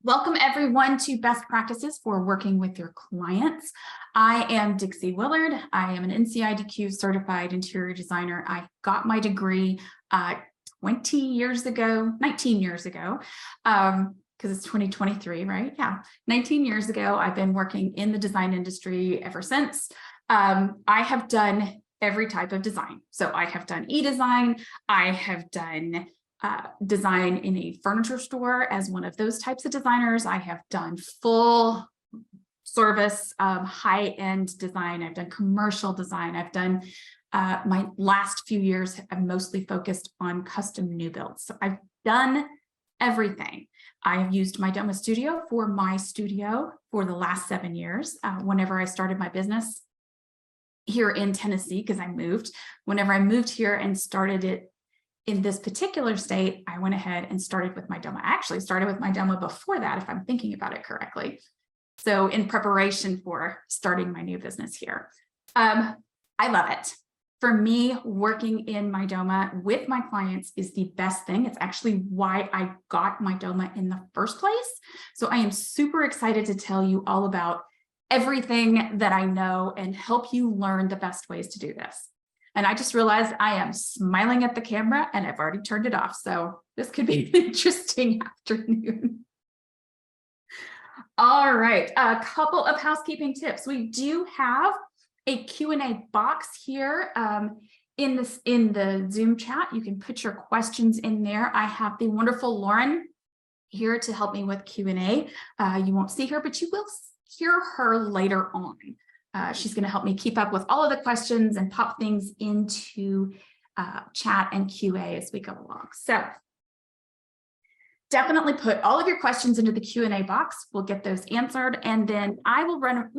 Welcome everyone to Best Practices for Working with Your Clients. I am Dixie Willard. I am an NCIDQ certified interior designer. I got my degree 19 years ago, because it's 2023, right? Yeah, 19 years ago. I've been working in the design industry ever since. I have done every type of design. So I have done e-design, I have done design in a furniture store as one of those types of designers. I have done full service, high-end design. I've done commercial design. I've done my last few years have mostly focused on custom new builds. So I've done everything. I have used Mydoma Studio for my studio for the last 7 years. Whenever I started my business here in Tennessee, because I moved, whenever I moved here and started it in this particular state, I went ahead and started with Mydoma. I actually started with Mydoma before that, if I'm thinking about it correctly. So in preparation for starting my new business here. I love it. For me, working in Mydoma with my clients is the best thing. It's actually why I got Mydoma in the first place. So I am super excited to tell you all about everything that I know and help you learn the best ways to do this. And I just realized I am smiling at the camera and I've already turned it off. So this could be an interesting afternoon. All right, a couple of housekeeping tips. We do have a Q&A box here in the Zoom chat. You can put your questions in there. I have the wonderful Lauren here to help me with Q&A. You won't see her, but you will hear her later on. She's going to help me keep up with all of the questions and pop things into chat and QA as we go along. So definitely put all of your questions into the Q&A box. We'll get those answered, and then I will run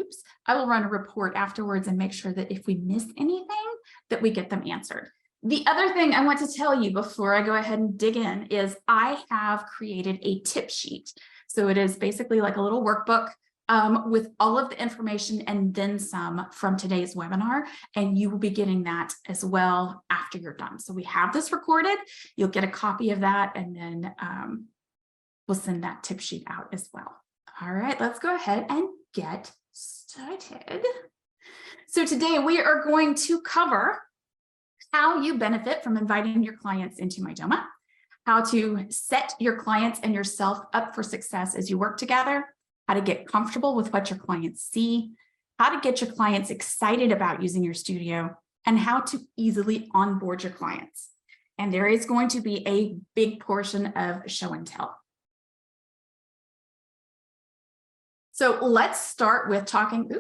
a report afterwards and make sure that if we miss anything, that we get them answered. The other thing I want to tell you before I go ahead and dig in is I have created a tip sheet. So it is basically like a little workbook with all of the information and then some from today's webinar, and you will be getting that as well after you're done. So we have this recorded, you'll get a copy of that, and then we'll send that tip sheet out as well. All right, let's go ahead and get started. So today we are going to cover how you benefit from inviting your clients into Mydoma, how to set your clients and yourself up for success as you work together, how to get comfortable with what your clients see, how to get your clients excited about using your studio, and how to easily onboard your clients. And there is going to be a big portion of show and tell. So let's start with talking,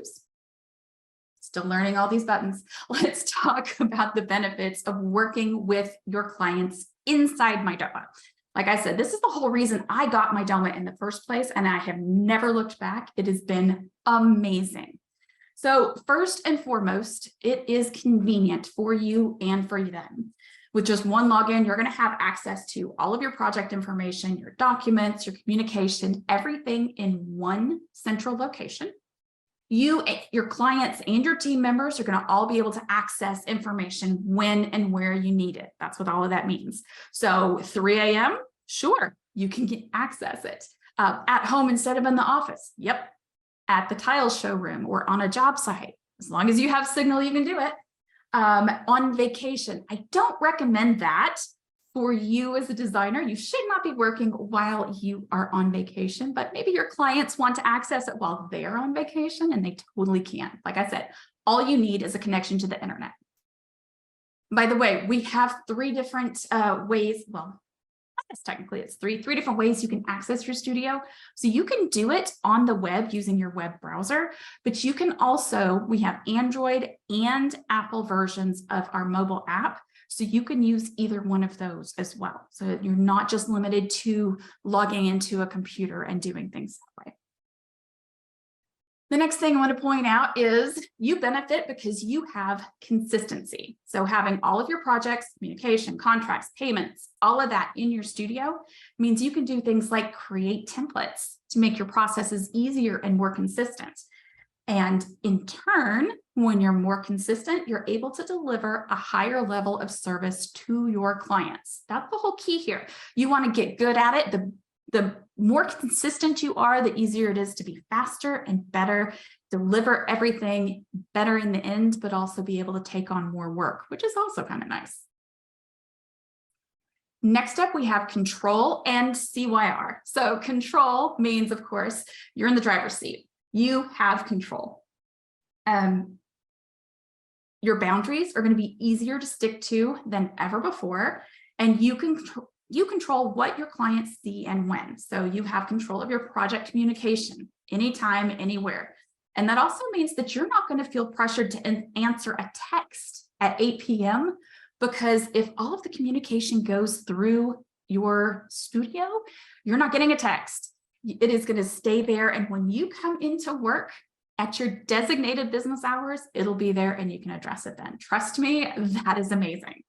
still learning all these buttons. Let's talk about the benefits of working with your clients inside Mydoma. Like I said, this is the whole reason I got Mydoma in the first place, and I have never looked back. It has been amazing. So first and foremost, it is convenient for you and for them. With just one login, you're going to have access to all of your project information, your documents, your communication, everything in one central location. You, your clients, and your team members are going to all be able to access information when and where you need it. That's what all of that means. So 3 a.m., sure, you can access it. At home instead of in the office, yep. At the tile showroom or on a job site, as long as you have signal, you can do it. On vacation, I don't recommend that for you as a designer. You should not be working while you are on vacation, but maybe your clients want to access it while they're on vacation, and they totally can. Like I said, all you need is a connection to the internet. By the way, we have 3 different ways. Well, I guess technically it's three different ways you can access your studio. So you can do it on the web using your web browser, but you can also, we have Android and Apple versions of our mobile app. So you can use either one of those as well. So you're not just limited to logging into a computer and doing things that way. The next thing I want to point out is you benefit because you have consistency. So having all of your projects, communication, contracts, payments, all of that in your studio means you can do things like create templates to make your processes easier and more consistent. And in turn, when you're more consistent, you're able to deliver a higher level of service to your clients. That's the whole key here. You want to get good at it. The the more consistent you are, the easier it is to be faster and better, deliver everything better in the end, but also be able to take on more work, which is also kind of nice. Next up, we have control and CYR. So control means, of course, you're in the driver's seat. You have control. Your boundaries are going to be easier to stick to than ever before, and you control what your clients see and when. So you have control of your project communication anytime, anywhere. And that also means that you're not going to feel pressured to answer a text at 8 p.m. because if all of the communication goes through your studio, you're not getting a text. It is going to stay there. And when you come into work at your designated business hours, it'll be there and you can address it then. Trust me, that is amazing.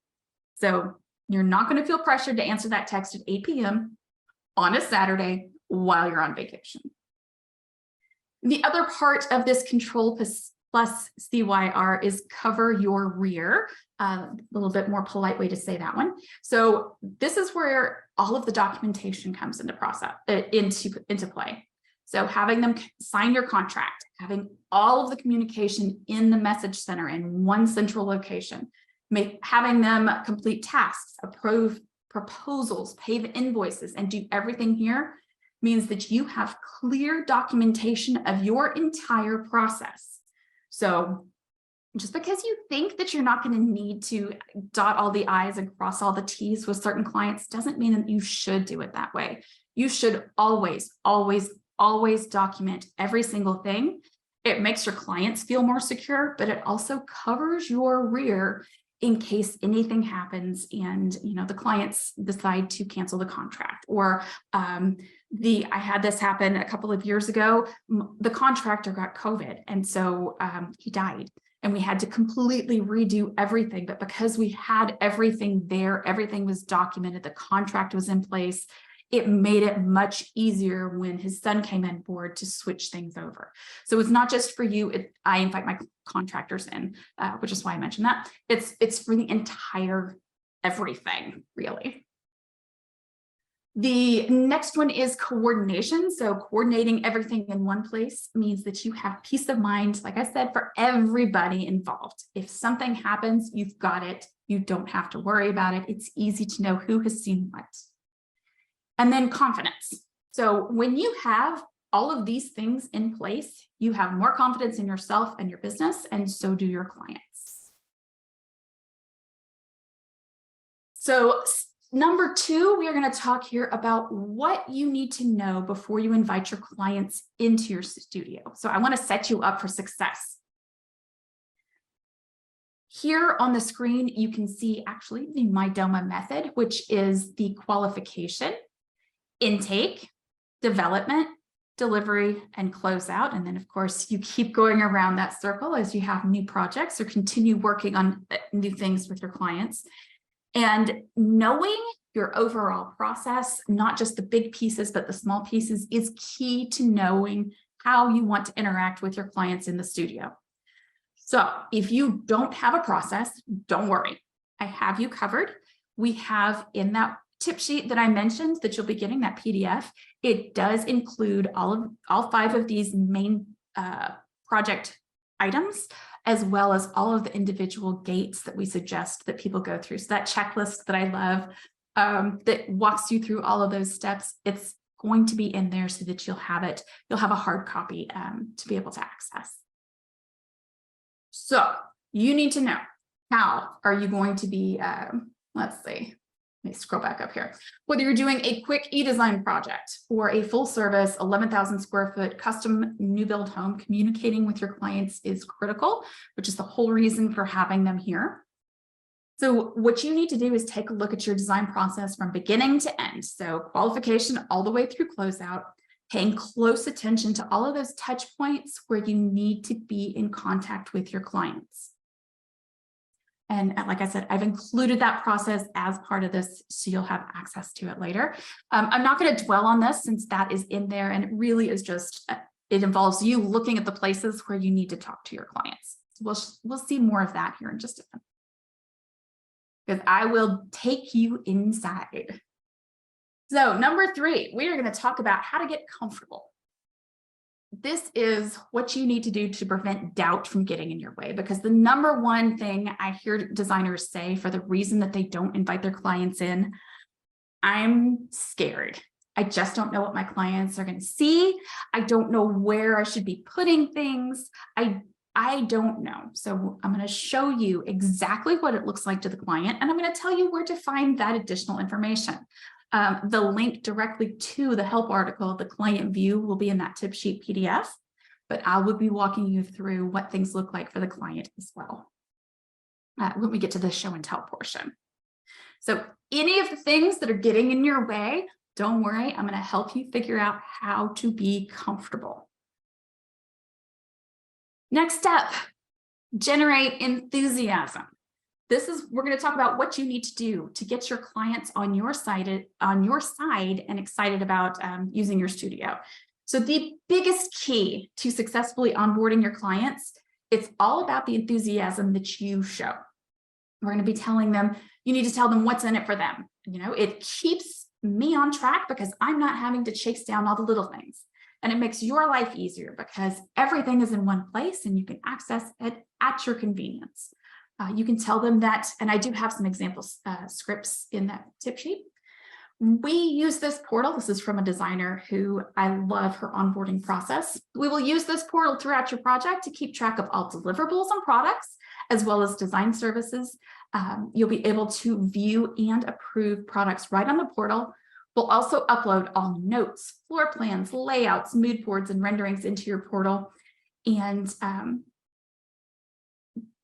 So you're not going to feel pressured to answer that text at 8 p.m. on a Saturday while you're on vacation. The other part of this control plus CYR is cover your rear. A little bit more polite way to say that one. So this is where all of the documentation comes into play. So having them sign your contract, having all of the communication in the message center in one central location, having them complete tasks, approve proposals, pay the invoices, and do everything here means that you have clear documentation of your entire process. So just because you think that you're not going to need to dot all the I's and cross all the T's with certain clients doesn't mean that you should do it that way. You should always, always, always document every single thing. It makes your clients feel more secure, but it also covers your rear in case anything happens and the clients decide to cancel the contract. Or I had this happen a couple of years ago. The contractor got COVID, and so he died. And we had to completely redo everything. But because we had everything there, everything was documented, the contract was in place, it made it much easier when his son came on board to switch things over. So it's not just for you. I invite my contractors in, which is why I mentioned that. It's for the entire everything, really. The next one is coordination. So coordinating everything in one place means that you have peace of mind, like I said, for everybody involved. If something happens, you've got it. You don't have to worry about it. It's easy to know who has seen what. And then confidence. So when you have all of these things in place, you have more confidence in yourself and your business, and so do your clients. So number 2, we are going to talk here about what you need to know before you invite your clients into your studio. So I want to set you up for success. Here on the screen, you can see actually the Mydoma method, which is the qualification, intake, development, delivery, and closeout. And then, of course, you keep going around that circle as you have new projects or continue working on new things with your clients. And knowing your overall process, not just the big pieces, but the small pieces, is key to knowing how you want to interact with your clients in the studio. So if you don't have a process, don't worry. I have you covered. We have in that tip sheet that I mentioned that you'll be getting, that PDF, it does include all 5 of these main project items, as well as all of the individual gates that we suggest that people go through. So that checklist that I love that walks you through all of those steps, it's going to be in there so that you'll have it. You'll have a hard copy to be able to access. So you need to know, how are you going to be, let's see, let me scroll back up here. Whether you're doing a quick e-design project or a full service 11,000 square foot custom new build home, communicating with your clients is critical, which is the whole reason for having them here. So what you need to do is take a look at your design process from beginning to end. So qualification all the way through closeout, paying close attention to all of those touch points where you need to be in contact with your clients. And like I said, I've included that process as part of this, so you'll have access to it later. I'm not going to dwell on this since that is in there, and it really is just, it involves you looking at the places where you need to talk to your clients. So we'll see more of that here in just a minute, because I will take you inside. So number 3, we are going to talk about how to get comfortable. This is what you need to do to prevent doubt from getting in your way, because the number one thing I hear designers say for the reason that they don't invite their clients in, I'm scared. I just don't know what my clients are going to see. I don't know where I should be putting things. I don't know. So I'm going to show you exactly what it looks like to the client, and I'm going to tell you where to find that additional information. The link directly to the help article, the client view, will be in that tip sheet PDF, but I will be walking you through what things look like for the client as well when we get to the show and tell portion. So any of the things that are getting in your way, don't worry, I'm going to help you figure out how to be comfortable. Next step, generate enthusiasm. We're going to talk about what you need to do to get your clients on your side and excited about using your studio. So the biggest key to successfully onboarding your clients, it's all about the enthusiasm that you show. We're going to be telling them, you need to tell them what's in it for them. It keeps me on track because I'm not having to chase down all the little things. And it makes your life easier because everything is in one place and you can access it at your convenience. You can tell them that, and I do have some example scripts in that tip sheet. We use this portal. This is from a designer who I love her onboarding process. We will use this portal throughout your project to keep track of all deliverables and products, as well as design services. You'll be able to view and approve products right on the portal. We'll also upload all notes, floor plans, layouts, mood boards, and renderings into your portal. And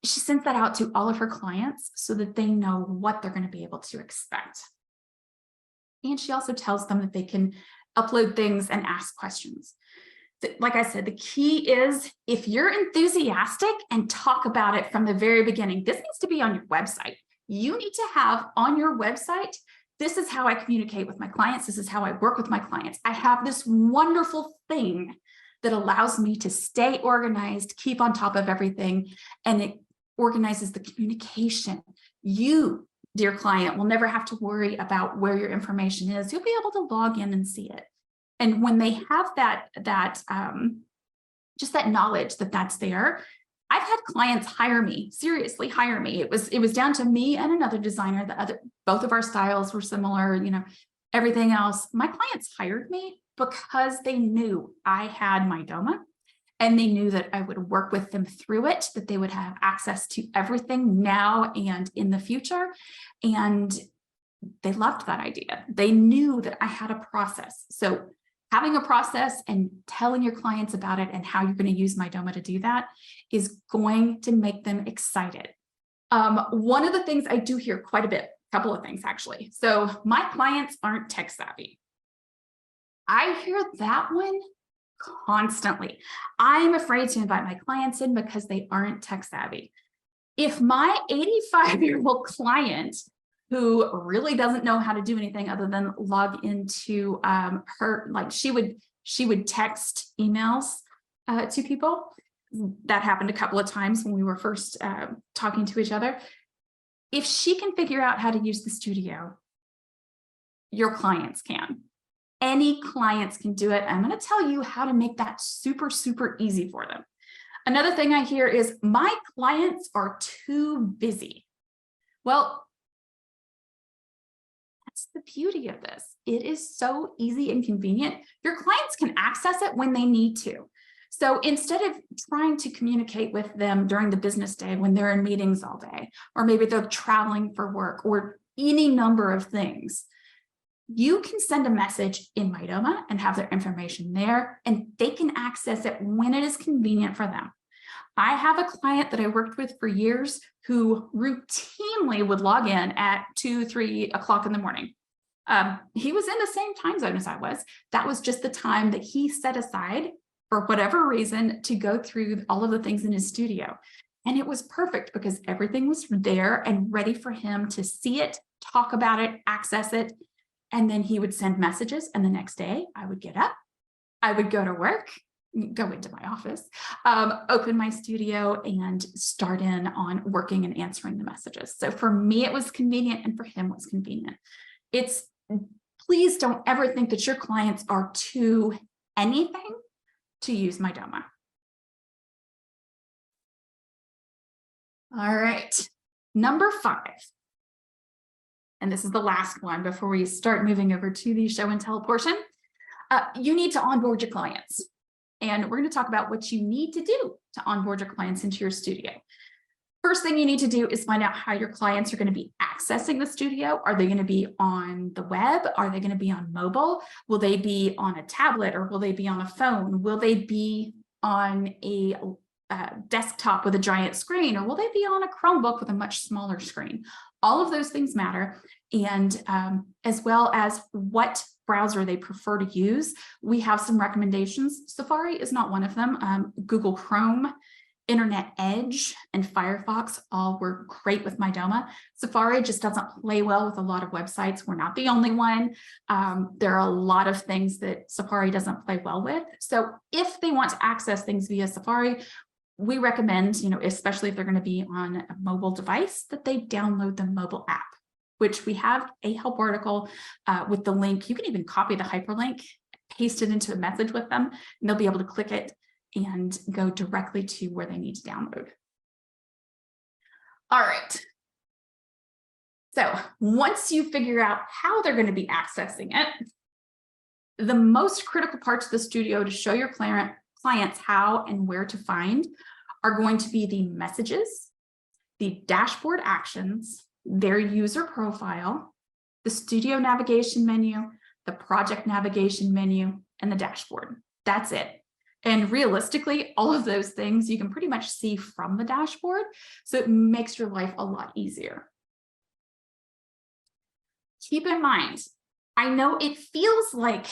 she sends that out to all of her clients so that they know what they're going to be able to expect. And she also tells them that they can upload things and ask questions. Like I said, the key is if you're enthusiastic and talk about it from the very beginning, this needs to be on your website. You need to have on your website, this is how I communicate with my clients. This is how I work with my clients. I have this wonderful thing that allows me to stay organized, keep on top of everything, and it organizes the communication. You, dear client, will never have to worry about where your information is. You'll be able to log in and see it. And when they have just that knowledge that that's there, I've had clients hire me, seriously hire me. It was down to me and another designer. Both of our styles were similar, everything else. My clients hired me because they knew I had Mydoma. And they knew that I would work with them through it, that they would have access to everything now and in the future. And they loved that idea. They knew that I had a process. So having a process and telling your clients about it and how you're going to use Mydoma to do that is going to make them excited. One of the things I do hear quite a bit, a couple of things actually. So my clients aren't tech savvy. I hear that one constantly. I'm afraid to invite my clients in because they aren't tech savvy. If my 85-year-old client who really doesn't know how to do anything other than log into she would text emails to people. That happened a couple of times when we were first talking to each other. If she can figure out how to use the studio, your clients can. Any clients can do it. I'm going to tell you how to make that super, super easy for them. Another thing I hear is my clients are too busy. Well, that's the beauty of this. It is so easy and convenient. Your clients can access it when they need to. So instead of trying to communicate with them during the business day when they're in meetings all day, or maybe they're traveling for work or any number of things, you can send a message in Mydoma and have their information there, and they can access it when it is convenient for them. I have a client that I worked with for years who routinely would log in at 2, 3 o'clock in the morning. He was in the same time zone as I was. That was just the time that he set aside for whatever reason to go through all of the things in his studio. And it was perfect because everything was there and ready for him to see it, talk about it, access it. And then he would send messages. And the next day I would get up, I would go to work, go into my office, open my studio and start in on working and answering the messages. So for me, it was convenient and for him it was convenient. It's Please don't ever think that your clients are too anything to use Mydoma. All right, number 5. And this is the last one before we start moving over to the show and tell portion. You need to onboard your clients. And we're going to talk about what you need to do to onboard your clients into your studio. First thing you need to do is find out how your clients are going to be accessing the studio. Are they going to be on the web? Are they going to be on mobile? Will they be on a tablet, or will they be on a phone? Will they be on a desktop with a giant screen, or will they be on a Chromebook with a much smaller screen? All of those things matter. And as well as what browser they prefer to use. We have some recommendations. Safari is not one of them. Google Chrome, Internet Edge, and Firefox all work great with Mydoma. Safari just doesn't play well with a lot of websites. We're not the only one. There are a lot of things that Safari doesn't play well with. So if they want to access things via Safari, we recommend, especially if they're going to be on a mobile device, that they download the mobile app, which we have a help article with the link. You can even copy the hyperlink, paste it into a message with them, and they'll be able to click it and go directly to where they need to download. All right. So once you figure out how they're going to be accessing it, the most critical parts of the studio to show your clients how and where to find are going to be the messages, the dashboard actions, their user profile, the studio navigation menu, the project navigation menu, and the dashboard. That's it. And realistically, all of those things you can pretty much see from the dashboard, so it makes your life a lot easier. Keep in mind, I know it feels like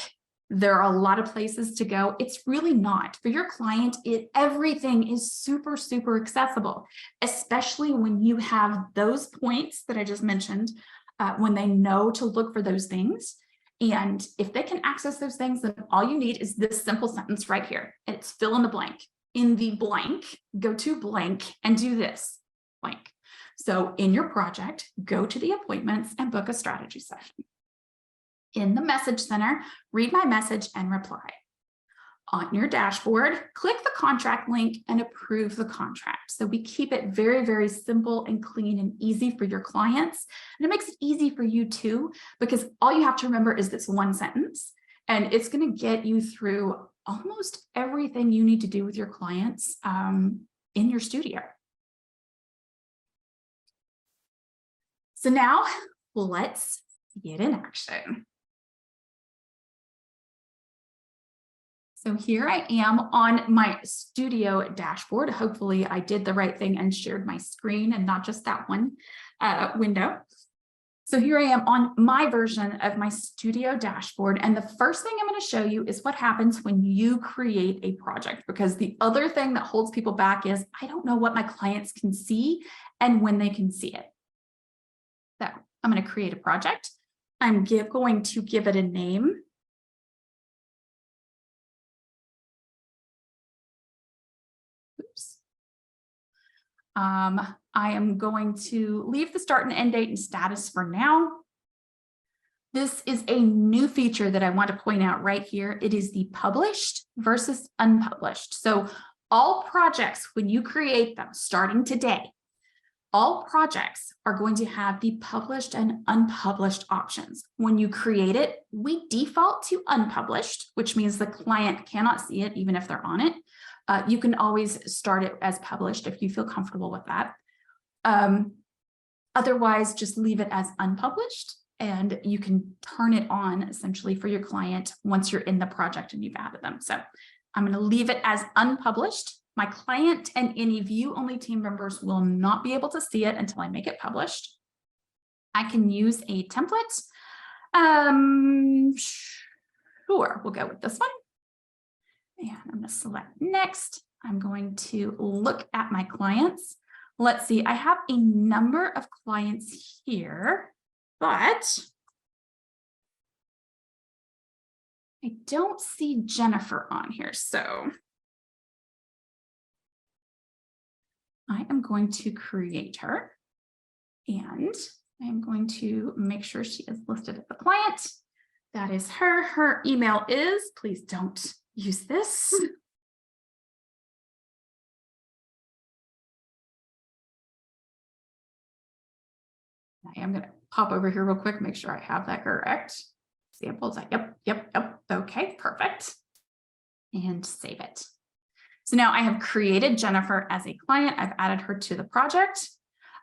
there are a lot of places to go. It's really not. For your client, everything is super, super accessible, especially when you have those points that I just mentioned, when they know to look for those things. And if they can access those things, then all you need is this simple sentence right here. It's fill in the blank. In the blank, go to blank and do this blank. So in your project, go to the appointments and book a strategy session. In the message center, read my message and reply. On your dashboard, click the contract link and approve the contract. So we keep it very, very simple and clean and easy for your clients. And it makes it easy for you too, because all you have to remember is this one sentence, and it's going to get you through almost everything you need to do with your clients in your studio. So now let's get in action. So here I am on my studio dashboard. Hopefully I did the right thing and shared my screen and not just that one window. So here I am on my version of my studio dashboard. And the first thing I'm going to show you is what happens when you create a project, because the other thing that holds people back is I don't know what my clients can see and when they can see it. So I'm going to create a project. I'm going to give it a name. Oops. I am going to leave the start and end date and status for now. This is a new feature that I want to point out right here. It is the published versus unpublished. So all projects, when you create them starting today, all projects are going to have the published and unpublished options. When you create it, we default to unpublished, which means the client cannot see it even if they're on it. You can always start it as published if you feel comfortable with that. Otherwise, just leave it as unpublished, and you can turn it on essentially for your client once you're in the project and you've added them. So I'm going to leave it as unpublished. My client and any view-only team members will not be able to see it until I make it published. I can use a template. Sure, we'll go with this one. And I'm going to select next. I'm going to look at my clients. Let's see, I have a number of clients here, but I don't see Jennifer on here. So I am going to create her, and I'm going to make sure she is listed as a client. That is her. Her email is, please don't use this. I am going to pop over here real quick, make sure I have that correct. Samples, yep. Okay, perfect. And save it. So now I have created Jennifer as a client. I've added her to the project.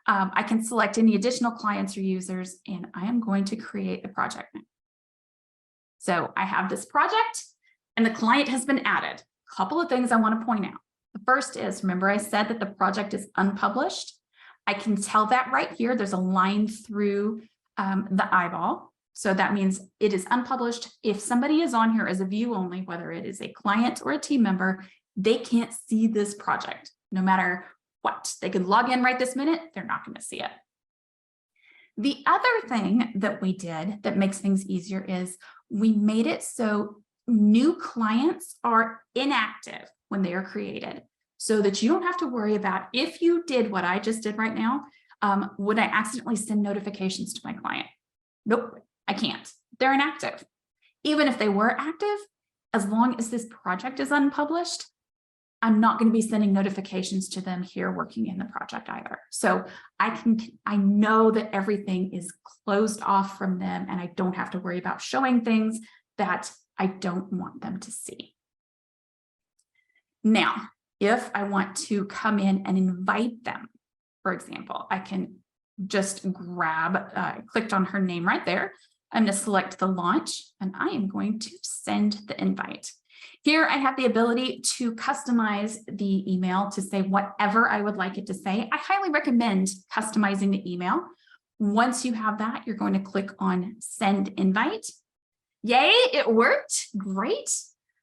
I can select any additional clients or users, and I am going to create a project now. So I have this project and the client has been added. A couple of things I want to point out. The first is, remember I said that the project is unpublished. I can tell that right here. There's a line through the eyeball. So that means it is unpublished. If somebody is on here as a view only, whether it is a client or a team member, they can't see this project, no matter what. They could log in right this minute, they're not going to see it. The other thing that we did that makes things easier is we made it so new clients are inactive when they are created, so that you don't have to worry about, if you did what I just did right now, would I accidentally send notifications to my client? Nope, I can't. They're inactive. Even if they were active, as long as this project is unpublished, I'm not going to be sending notifications to them here working in the project either. So I know that everything is closed off from them and I don't have to worry about showing things that I don't want them to see. Now, if I want to come in and invite them, for example, I can just grab, clicked on her name right there. I'm going to select the launch and I am going to send the invite. Here I have the ability to customize the email to say whatever I would like it to say. I highly recommend customizing the email. Once you have that, you're going to click on send invite. Yay, it worked. Great.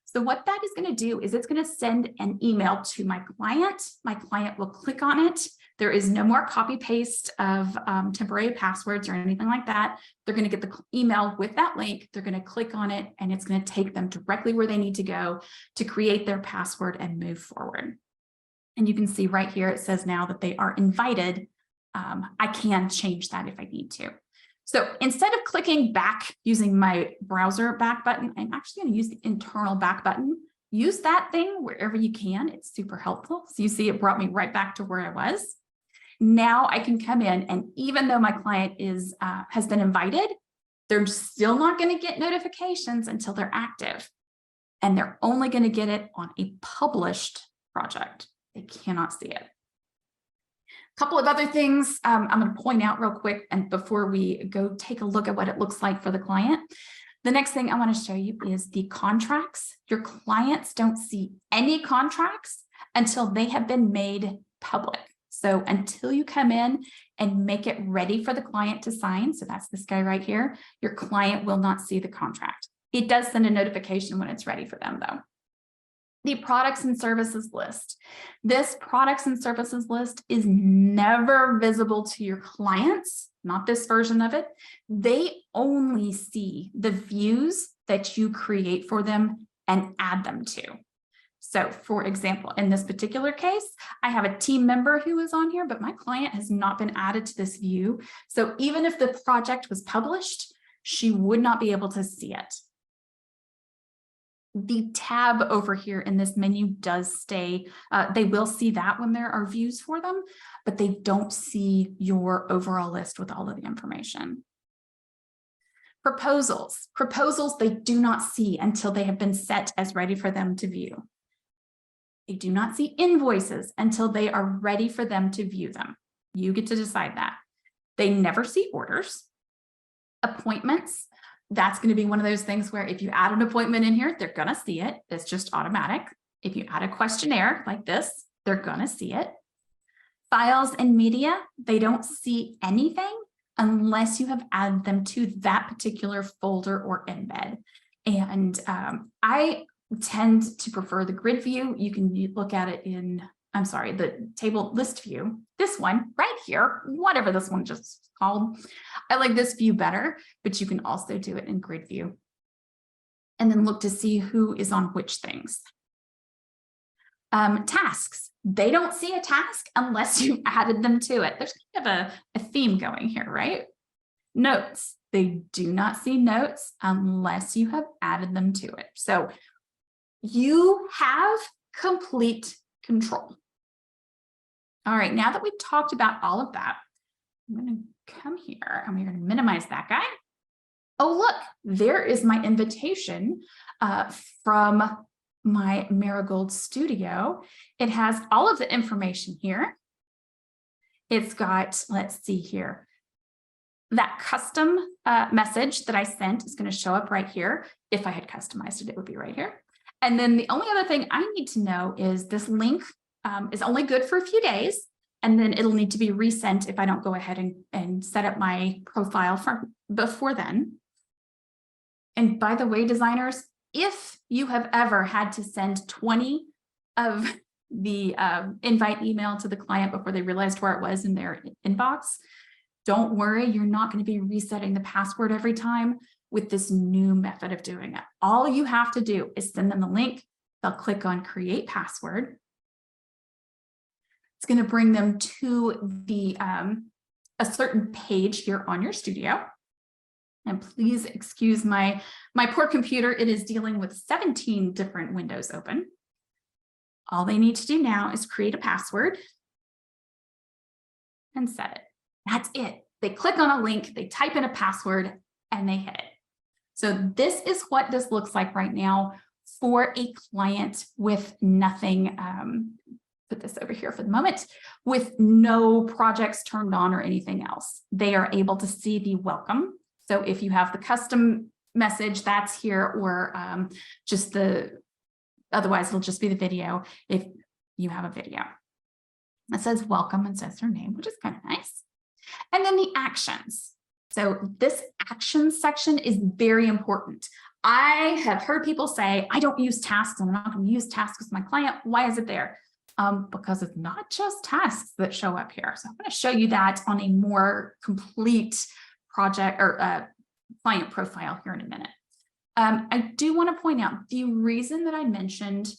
So what that is going to do is it's going to send an email to my client. My client will click on it. There is no more copy paste of temporary passwords or anything like that. They're going to get the email with that link. They're going to click on it and it's going to take them directly where they need to go to create their password and move forward. And you can see right here, it says now that they are invited. I can change that if I need to. So instead of clicking back using my browser back button, I'm actually going to use the internal back button. Use that thing wherever you can. It's super helpful. So you see it brought me right back to where I was. Now I can come in, and even though my client has been invited, they're still not going to get notifications until they're active. And they're only going to get it on a published project. They cannot see it. A couple of other things I'm going to point out real quick, and before we go take a look at what it looks like for the client. The next thing I want to show you is the contracts. Your clients don't see any contracts until they have been made public. So until you come in and make it ready for the client to sign, so that's this guy right here, your client will not see the contract. It does send a notification when it's ready for them though. The products and services list. This products and services list is never visible to your clients, not this version of it. They only see the views that you create for them and add them to. So for example, in this particular case, I have a team member who is on here, but my client has not been added to this view. So even if the project was published, she would not be able to see it. The tab over here in this menu does stay, they will see that when there are views for them, but they don't see your overall list with all of the information. Proposals. Proposals they do not see until they have been set as ready for them to view. They do not see invoices until they are ready for them to view them. You get to decide that. They never see orders. Appointments. That's going to be one of those things where if you add an appointment in here, they're going to see it. It's just automatic. If you add a questionnaire like this, they're going to see it. Files and media, they don't see anything unless you have added them to that particular folder or embed. And I tend to prefer the grid view. You can look at it in, I'm sorry, the table list view. This one right here, whatever this one just called. I like this view better, but you can also do it in grid view. And then look to see who is on which things. Tasks. They don't see a task unless you've added them to it. There's kind of a theme going here, right? Notes. They do not see notes unless you have added them to it. So you have complete control. All right, now that we've talked about all of that, I'm going to come here and we're going to minimize that guy. Oh, look, there is my invitation from my Marigold Studio. It has all of the information here. It's got, let's see here, that custom message that I sent is going to show up right here. If I had customized it, it would be right here. And then the only other thing I need to know is this link is only good for a few days, and then it'll need to be resent if I don't go ahead and set up my profile before then. And by the way, designers, if you have ever had to send 20 of the invite email to the client before they realized where it was in their inbox, don't worry, you're not going to be resetting the password every time with this new method of doing it. All you have to do is send them the link. They'll click on create password. It's going to bring them to the a certain page here on your studio. And please excuse my poor computer. It is dealing with 17 different windows open. All they need to do now is create a password and set it. That's it. They click on a link, they type in a password, and they hit it. So this is what this looks like right now for a client with nothing, put this over here for the moment, with no projects turned on or anything else. They are able to see the welcome. So if you have the custom message, that's here, or just the, otherwise it'll just be the video if you have a video. It says welcome and says their name, which is kind of nice. And then the actions. So this actions section is very important. I have heard people say, I don't use tasks. I'm not going to use tasks with my client. Why is it there? Because it's not just tasks that show up here. So I'm going to show you that on a more complete project or client profile here in a minute. I do want to point out the reason that I mentioned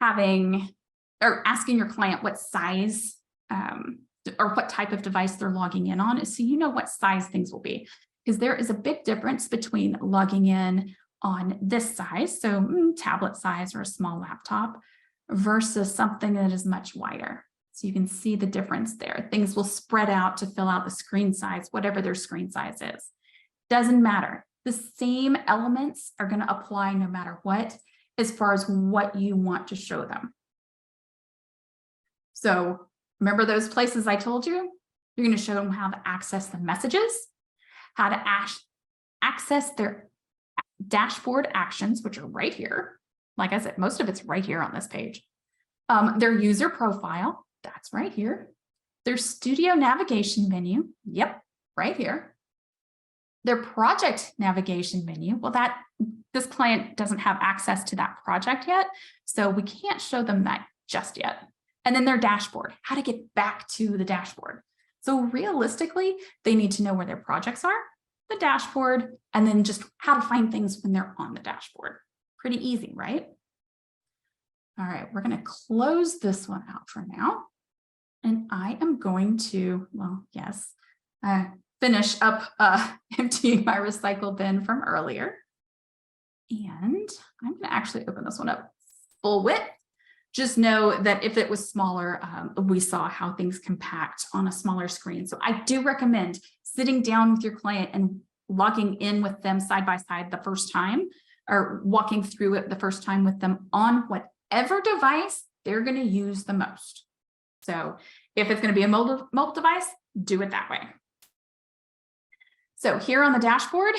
having or asking your client what size or what type of device they're logging in on is so you know what size things will be, because there is a big difference between logging in on this size, so tablet size or a small laptop, versus something that is much wider. So you can see the difference there. Things will spread out to fill out the screen size, whatever their screen size is. Doesn't matter. The same elements are going to apply no matter what, as far as what you want to show them. So remember those places I told you? You're going to show them how to access the messages, how to access their dashboard actions, which are right here. Like I said, most of it's right here on this page. Their user profile, that's right here. Their studio navigation menu, yep, right here. Their project navigation menu, well, this client doesn't have access to that project yet, so we can't show them that just yet. And then their dashboard, how to get back to the dashboard. So realistically, they need to know where their projects are, the dashboard, and then just how to find things when they're on the dashboard. Pretty easy, right? All right, we're going to close this one out for now. And I am going to, well, yes, finish up emptying my recycle bin from earlier. And I'm going to actually open this one up full width. Just know that if it was smaller, we saw how things compact on a smaller screen. So I do recommend sitting down with your client and logging in with them side by side the first time, or walking through it the first time with them on whatever device they're going to use the most. So if it's going to be a mobile device, do it that way. So here on the dashboard,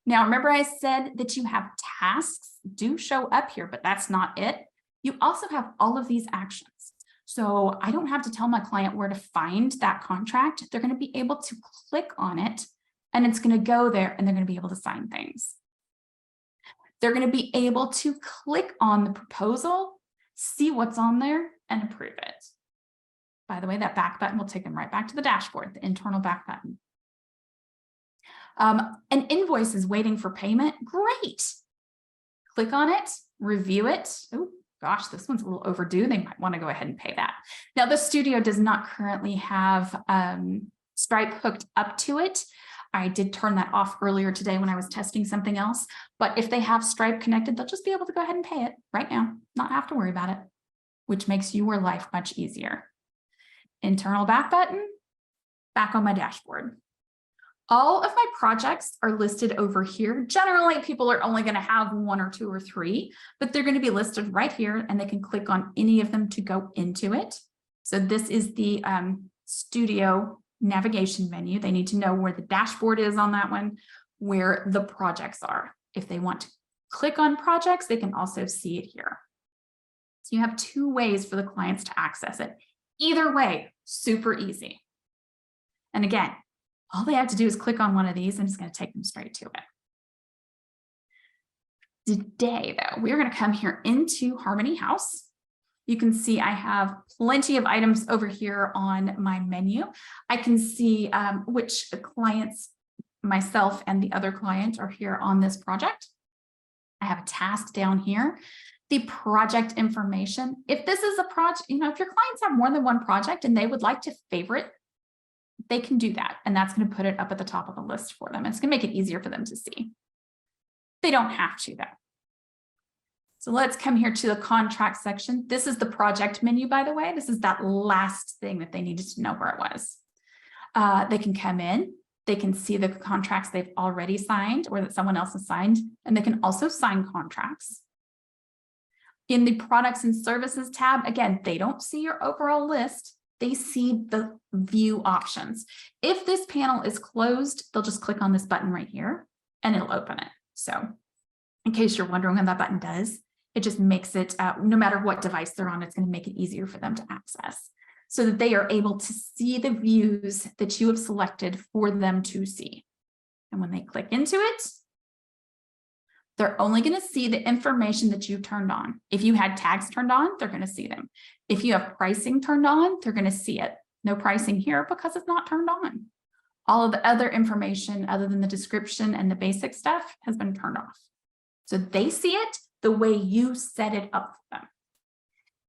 now remember I said that you have tasks do show up here, but that's not it. You also have all of these actions. So I don't have to tell my client where to find that contract. They're going to be able to click on it and it's going to go there and they're going to be able to sign things. They're going to be able to click on the proposal, see what's on there and approve it. By the way, that back button will take them right back to the dashboard, the internal back button. An invoice is waiting for payment. Great. Click on it, review it. Oh, gosh, this one's a little overdue. They might want to go ahead and pay that. Now, the studio does not currently have Stripe hooked up to it. I did turn that off earlier today when I was testing something else, but if they have Stripe connected, they'll just be able to go ahead and pay it right now, not have to worry about it, which makes your life much easier. Internal back button, back on my dashboard. All of my projects are listed over here. Generally, people are only going to have 1 or 2 or 3, but they're going to be listed right here, and they can click on any of them to go into it. So this is the studio navigation menu. They need to know where the dashboard is on that one, where the projects are. If they want to click on projects, they can also see it here. So you have 2 ways for the clients to access it. Either way, super easy. And again, all they have to do is click on one of these and it's going to take them straight to it. Today, though, we're going to come here into Harmony House. You can see I have plenty of items over here on my menu. I can see which clients, myself and the other client, are here on this project. I have a task down here. The project information. If this is a project, if your clients have more than one project and they would like to favorite, they can do that. And that's going to put it up at the top of the list for them. It's going to make it easier for them to see. They don't have to, though. So let's come here to the contract section. This is the project menu, by the way. This is that last thing that they needed to know where it was. They can come in. They can see the contracts they've already signed or that someone else has signed, and they can also sign contracts. In the products and services tab, again, they don't see your overall list. They see the view options. If this panel is closed, they'll just click on this button right here and it'll open it. So in case you're wondering what that button does, it just makes it, no matter what device they're on, it's going to make it easier for them to access so that they are able to see the views that you have selected for them to see. And when they click into it, they're only going to see the information that you turned on. If you had tags turned on, they're going to see them. If you have pricing turned on, they're going to see it. No pricing here because it's not turned on. All of the other information other than the description and the basic stuff has been turned off. So they see it the way you set it up for them.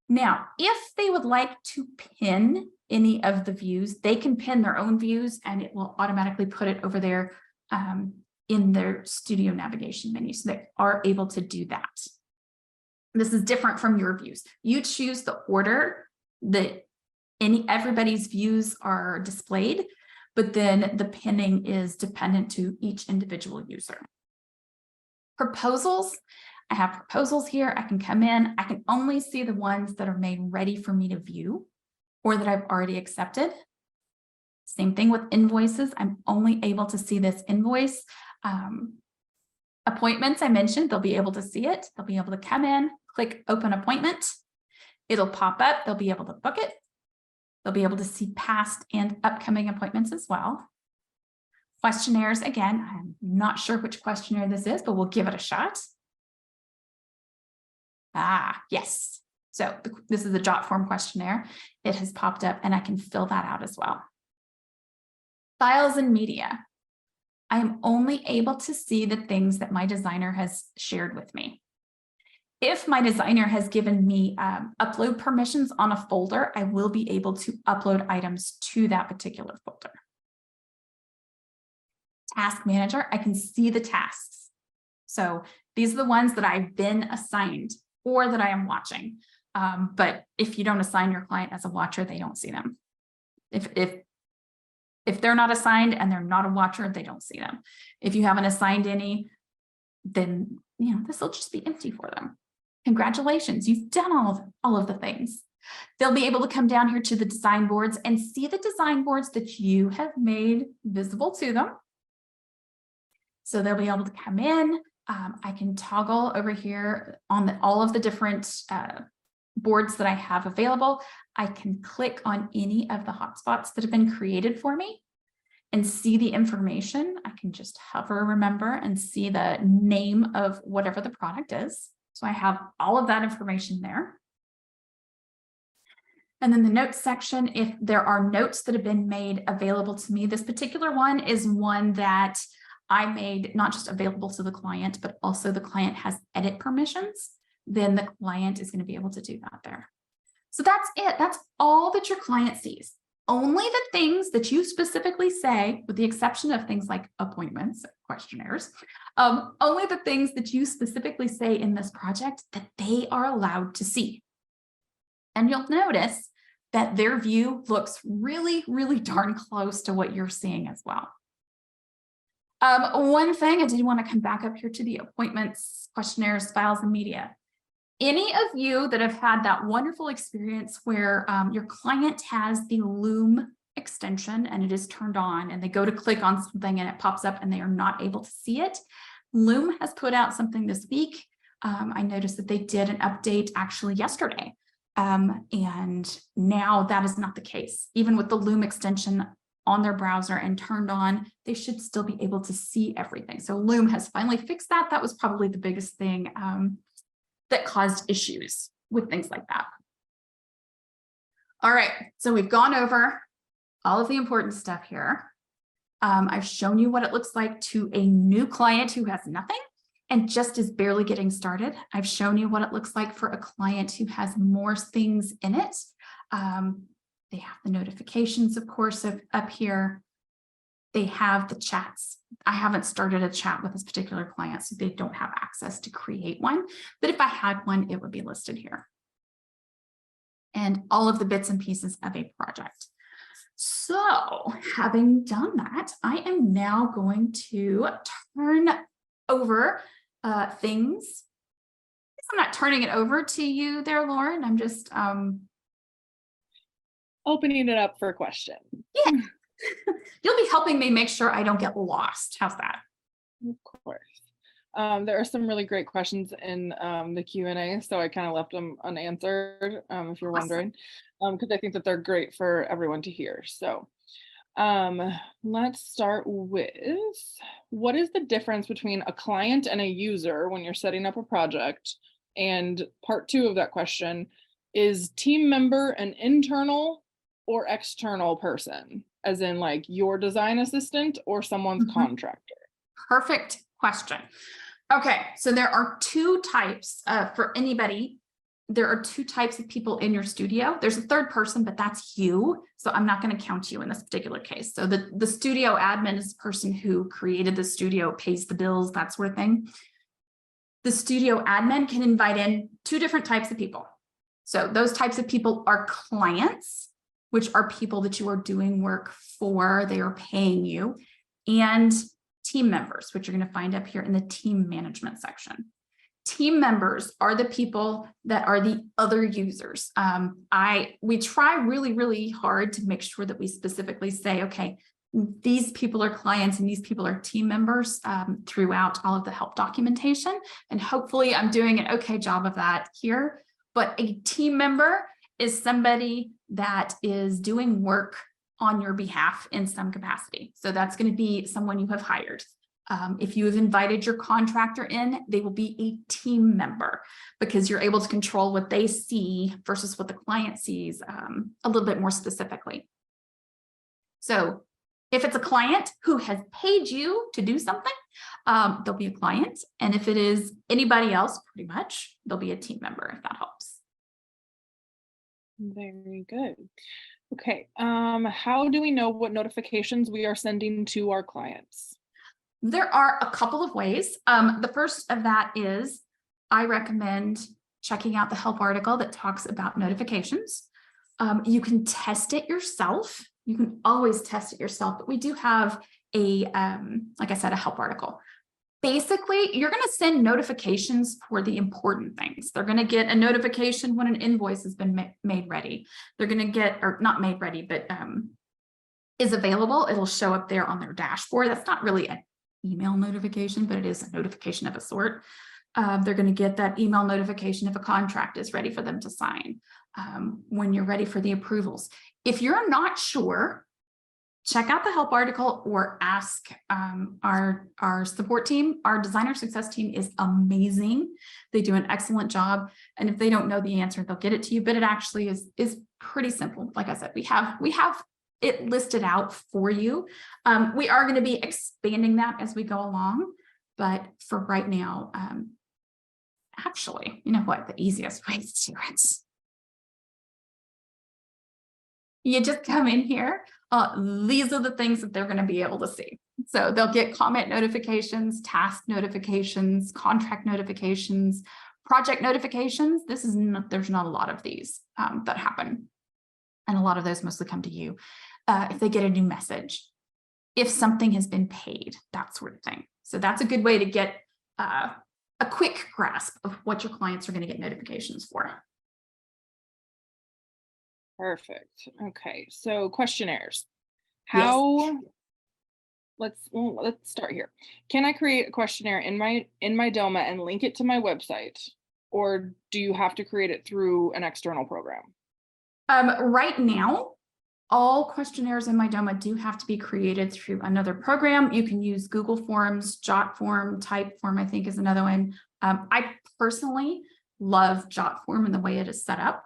Now, if they would like to pin any of the views, they can pin their own views and it will automatically put it over there in their studio navigation menu. So they are able to do that. This is different from your views. You choose the order that everybody's views are displayed, but then the pinning is dependent to each individual user. Proposals. I have proposals here. I can come in. I can only see the ones that are made ready for me to view or that I've already accepted. Same thing with invoices. I'm only able to see this invoice. Appointments, I mentioned, they'll be able to see it. They'll be able to come in, click open appointment. It'll pop up. They'll be able to book it. They'll be able to see past and upcoming appointments as well. Questionnaires, again, I'm not sure which questionnaire this is, but we'll give it a shot. Yes. So this is a jot form questionnaire. It has popped up and I can fill that out as well. Files and media. I am only able to see the things that my designer has shared with me. If my designer has given me upload permissions on a folder, I will be able to upload items to that particular folder. Task manager, I can see the tasks. So these are the ones that I've been assigned or that I am watching. But if you don't assign your client as a watcher, they don't see them. If they're not assigned and they're not a watcher, they don't see them. If you haven't assigned any, then this will just be empty for them. Congratulations, you've done all of the things. They'll be able to come down here to the design boards and see the design boards that you have made visible to them. So they'll be able to come in. I can toggle over here on all of the different boards that I have available. I can click on any of the hotspots that have been created for me and see the information. I can just hover, remember, and see the name of whatever the product is. So I have all of that information there. And then the notes section, if there are notes that have been made available to me, this particular one is one that I made not just available to the client, but also the client has edit permissions, then the client is going to be able to do that there. So that's it. That's all that your client sees. only the things that you specifically say, with the exception of things like appointments, questionnaires, only the things that you specifically say in this project that they are allowed to see. And you'll notice that their view looks really, really darn close to what you're seeing as well. One thing I did want to come back up here to the appointments, questionnaires, files, and media. Any of you that have had that wonderful experience where your client has the Loom extension and it is turned on and they go to click on something and it pops up and they are not able to see it, Loom has put out something this week. I noticed that they did an update actually yesterday. And now that is not the case. Even with the Loom extension on their browser and turned on, they should still be able to see everything. So Loom has finally fixed that. That was probably the biggest thing that caused issues with things like that. All right, so we've gone over all of the important stuff here. I've shown you what it looks like to a new client who has nothing and just is barely getting started. I've shown you what it looks like for a client who has more things in it. They have the notifications, of course, up here. They have the chats. I haven't started a chat with this particular client, so they don't have access to create one. But if I had one, it would be listed here. And all of the bits and pieces of a project. So having done that, I am now going to turn over things. I'm not turning it over to you there, Lauren. I'm just opening it up for a question. Yeah. You'll be helping me make sure I don't get lost. How's that? Of course. There are some really great questions in the Q&A, so I kind of left them unanswered, if you're wondering, because I think that they're great for everyone to hear. So let's start with, what is the difference between a client and a user when you're setting up a project? And part 2 of that question, is team member an internal or external person, as in like your design assistant or someone's contractor? Perfect question. Okay, so there are 2 types for anybody. There are 2 types of people in your studio. There's a third person, but that's you. So I'm not going to count you in this particular case. So the studio admin is the person who created the studio, pays the bills, that sort of thing. The studio admin can invite in 2 different types of people. So those types of people are clients, which are people that you are doing work for, they are paying you, and team members, which you're going to find up here in the team management section. Team members are the people that are the other users. We try really, really hard to make sure that we specifically say, okay, these people are clients and these people are team members throughout all of the help documentation. And hopefully I'm doing an okay job of that here. But a team member is somebody that is doing work on your behalf in some capacity. So that's going to be someone you have hired. If you have invited your contractor in, they will be a team member because you're able to control what they see versus what the client sees a little bit more specifically. So if it's a client who has paid you to do something, they'll be a client. And if it is anybody else, pretty much, they'll be a team member, if that helps. Very good. Okay, how do we know what notifications we are sending to our clients? There are a couple of ways. The first of that is I recommend checking out the help article that talks about notifications. You can test it yourself. You can always test it yourself, but we do have a, like I said, a help article. Basically, you're going to send notifications for the important things. They're going to get a notification when an invoice has been made ready. They're going to get, or not made ready, but is available. It'll show up there on their dashboard. That's not really an email notification, but it is a notification of a sort. They're going to get that email notification if a contract is ready for them to sign, when you're ready for the approvals. If you're not sure, check out the help article or ask our support team. Our designer success team is amazing. They do an excellent job. And if they don't know the answer, they'll get it to you, but it actually is pretty simple. Like I said, we have it listed out for you. We are going to be expanding that as we go along, but for right now, actually, you know what, the easiest way to do it You just come in here. These are the things that they're going to be able to see. So they'll get comment notifications, task notifications, contract notifications, project notifications. There's not a lot of these that happen. And a lot of those mostly come to you. If they get a new message, if something has been paid, that sort of thing. So that's a good way to get a quick grasp of what your clients are going to get notifications for. Perfect. Okay, so questionnaires. Yes. Let's start here. Can I create a questionnaire in Mydoma and link it to my website, or do you have to create it through an external program? Right now, all questionnaires in Mydoma do have to be created through another program. You can use Google Forms, Jotform, Typeform, I think is another one. I personally love Jotform and the way it is set up.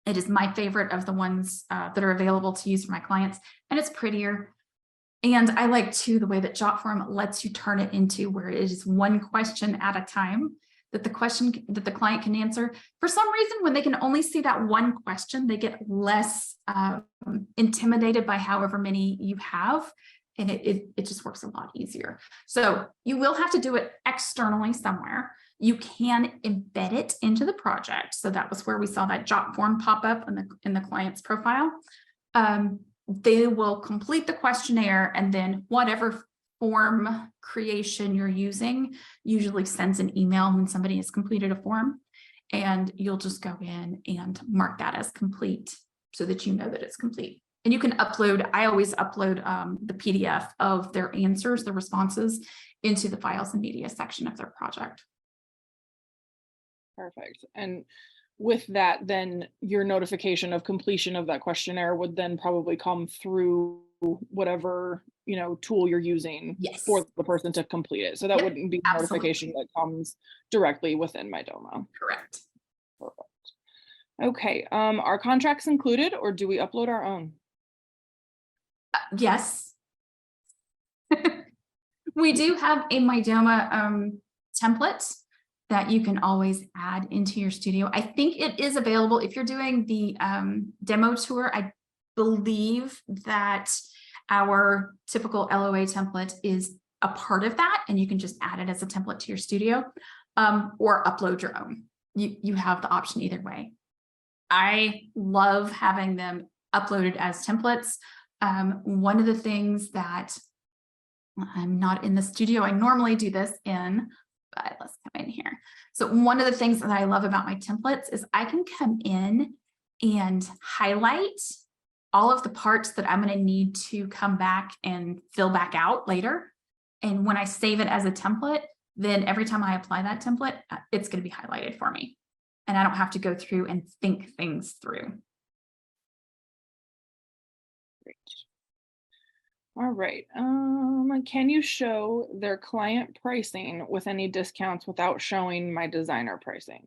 It is my favorite of the ones that are available to use for my clients, and it's prettier. And I like too the way that Jotform lets you turn it into where it is one question at a time that the client can answer. For some reason, when they can only see that one question, they get less intimidated by however many you have, and it just works a lot easier. So you will have to do it externally somewhere. You can embed it into the project. So that was where we saw that Jotform pop up in the client's profile. They will complete the questionnaire, and then whatever form creation you're using usually sends an email when somebody has completed a form, and you'll just go in and mark that as complete so that you know that it's complete. And you can upload, I always upload the PDF of their answers, the responses, into the files and media section of their project. Perfect. And with that, then your notification of completion of that questionnaire would then probably come through whatever, tool you're using for the person to complete it. So that wouldn't be a notification that comes directly within Mydoma. Correct. Perfect. Okay. Are contracts included, or do we upload our own? Yes. We do have a Mydoma template that you can always add into your studio. I think it is available if you're doing the demo tour. I believe that our typical LOA template is a part of that, and you can just add it as a template to your studio, or upload your own. You have the option either way. I love having them uploaded as templates. One of the things that I'm not in the studio, I normally do this in, but let's come in here. So one of the things that I love about my templates is I can come in and highlight all of the parts that I'm going to need to come back and fill back out later. And when I save it as a template, then every time I apply that template, it's going to be highlighted for me. And I don't have to go through and think things through. Great. All right. Can you show their client pricing with any discounts without showing my designer pricing?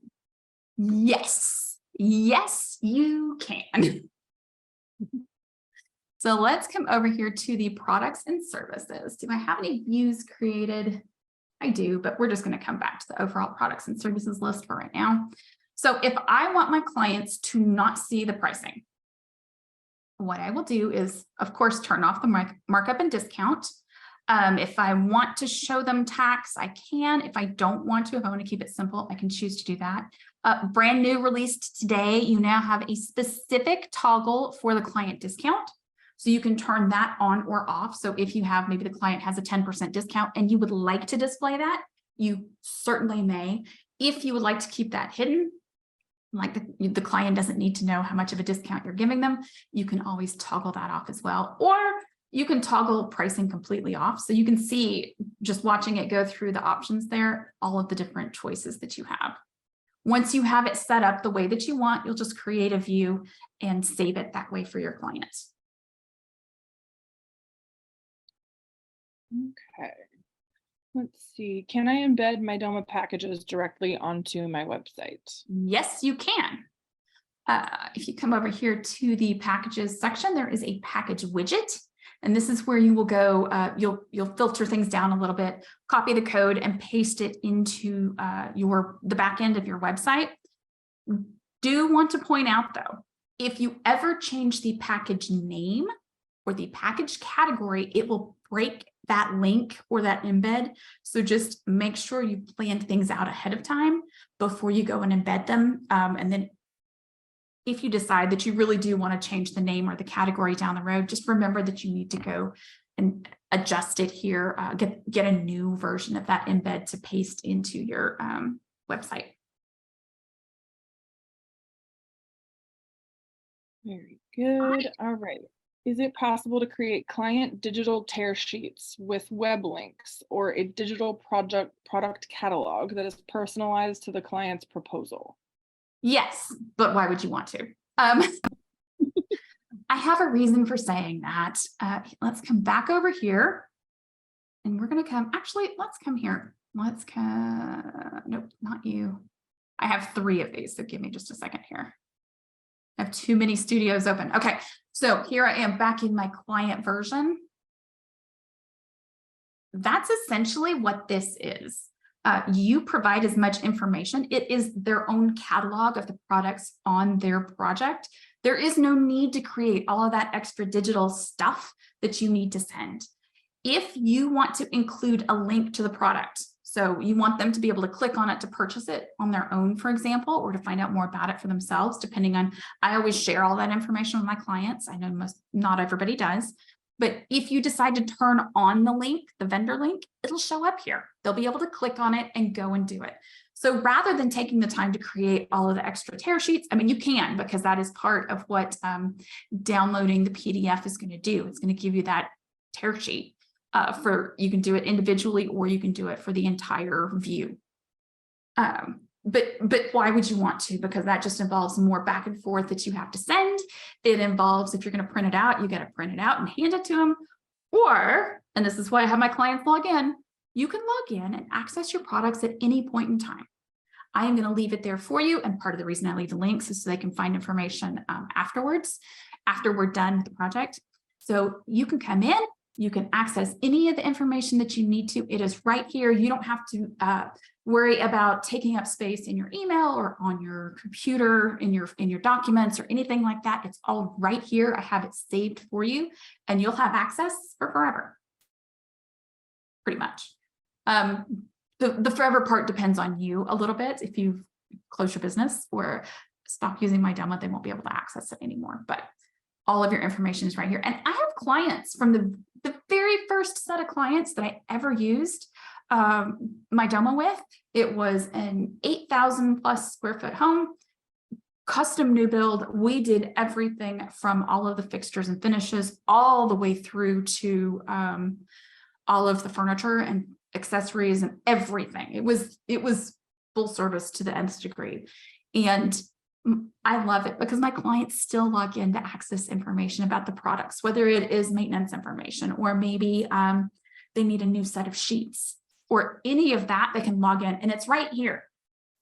Yes. Yes, you can. So let's come over here to the products and services. Do I have any views created? I do, but we're just going to come back to the overall products and services list for right now. So if I want my clients to not see the pricing, what I will do is, of course, turn off the markup and discount. If I want to show them tax, I can. If I don't want to, if I want to keep it simple, I can choose to do that. Brand new released today, you now have a specific toggle for the client discount. So you can turn that on or off. So if you have, maybe the client has a 10% discount and you would like to display that, you certainly may. If you would like to keep that hidden, like the client doesn't need to know how much of a discount you're giving them, you can always toggle that off as well. Or you can toggle pricing completely off. So you can see, just watching it go through the options there, all of the different choices that you have. Once you have it set up the way that you want, you'll just create a view and save it that way for your clients. Okay. Let's see. Can I embed Mydoma packages directly onto my website? Yes, you can. If you come over here to the packages section, there is a package widget. And this is where you will go, you'll filter things down a little bit, copy the code and paste it into the back end of your website. Do want to point out though, If you ever change the package name or the package category, it will break that link or that embed. So just make sure you plan things out ahead of time before you go and embed them. And then if you decide that you really do want to change the name or the category down the road, just remember that you need to go and adjust it here, get a new version of that embed to paste into your website. Very good. All right. Is it possible to create client digital tear sheets with web links or a digital product catalog that is personalized to the client's proposal? Yes, but why would you want to? I have a reason for saying that. Let's come back over here and we're going to come, actually, let's come here. Let's come, nope, not you. I have 3 of these, so give me just a second here. I have too many studios open. Okay, so here I am back in my client version. That's essentially what this is. You provide as much information. It is their own catalog of the products on their project. There is no need to create all of that extra digital stuff that you need to send. If you want to include a link to the product, so you want them to be able to click on it to purchase it on their own, for example, or to find out more about it for themselves, depending on, I always share all that information with my clients. I know not everybody does. But if you decide to turn on the link, the vendor link, it'll show up here. They'll be able to click on it and go and do it. So rather than taking the time to create all of the extra tear sheets, I mean, you can, because that is part of what downloading the PDF is going to do. It's going to give you that tear sheet you can do it individually or you can do it for the entire view. But why would you want to? Because that just involves more back and forth that you have to send. It involves, if you're going to print it out, you got to print it out and hand it to them. Or, and this is why I have my clients log in, you can log in and access your products at any point in time. I am going to leave it there for you. And part of the reason I leave the links is so they can find information afterwards, after we're done with the project. So you can come in, you can access any of the information that you need to. It is right here. You don't have to worry about taking up space in your email or on your computer, in your documents or anything like that. It's all right here. I have it saved for you and you'll have access for forever. Pretty much. The forever part depends on you a little bit. If you close your business or stop using Mydoma, they won't be able to access it anymore. But all of your information is right here. And I have clients from the very first set of clients that I ever used Mydoma with. It was an 8,000 plus square foot home, custom new build. We did everything from all of the fixtures and finishes all the way through to all of the furniture and accessories and everything. It was full service to the nth degree. And I love it because my clients still log in to access information about the products, whether it is maintenance information or maybe they need a new set of sheets or any of that. They can log in and it's right here.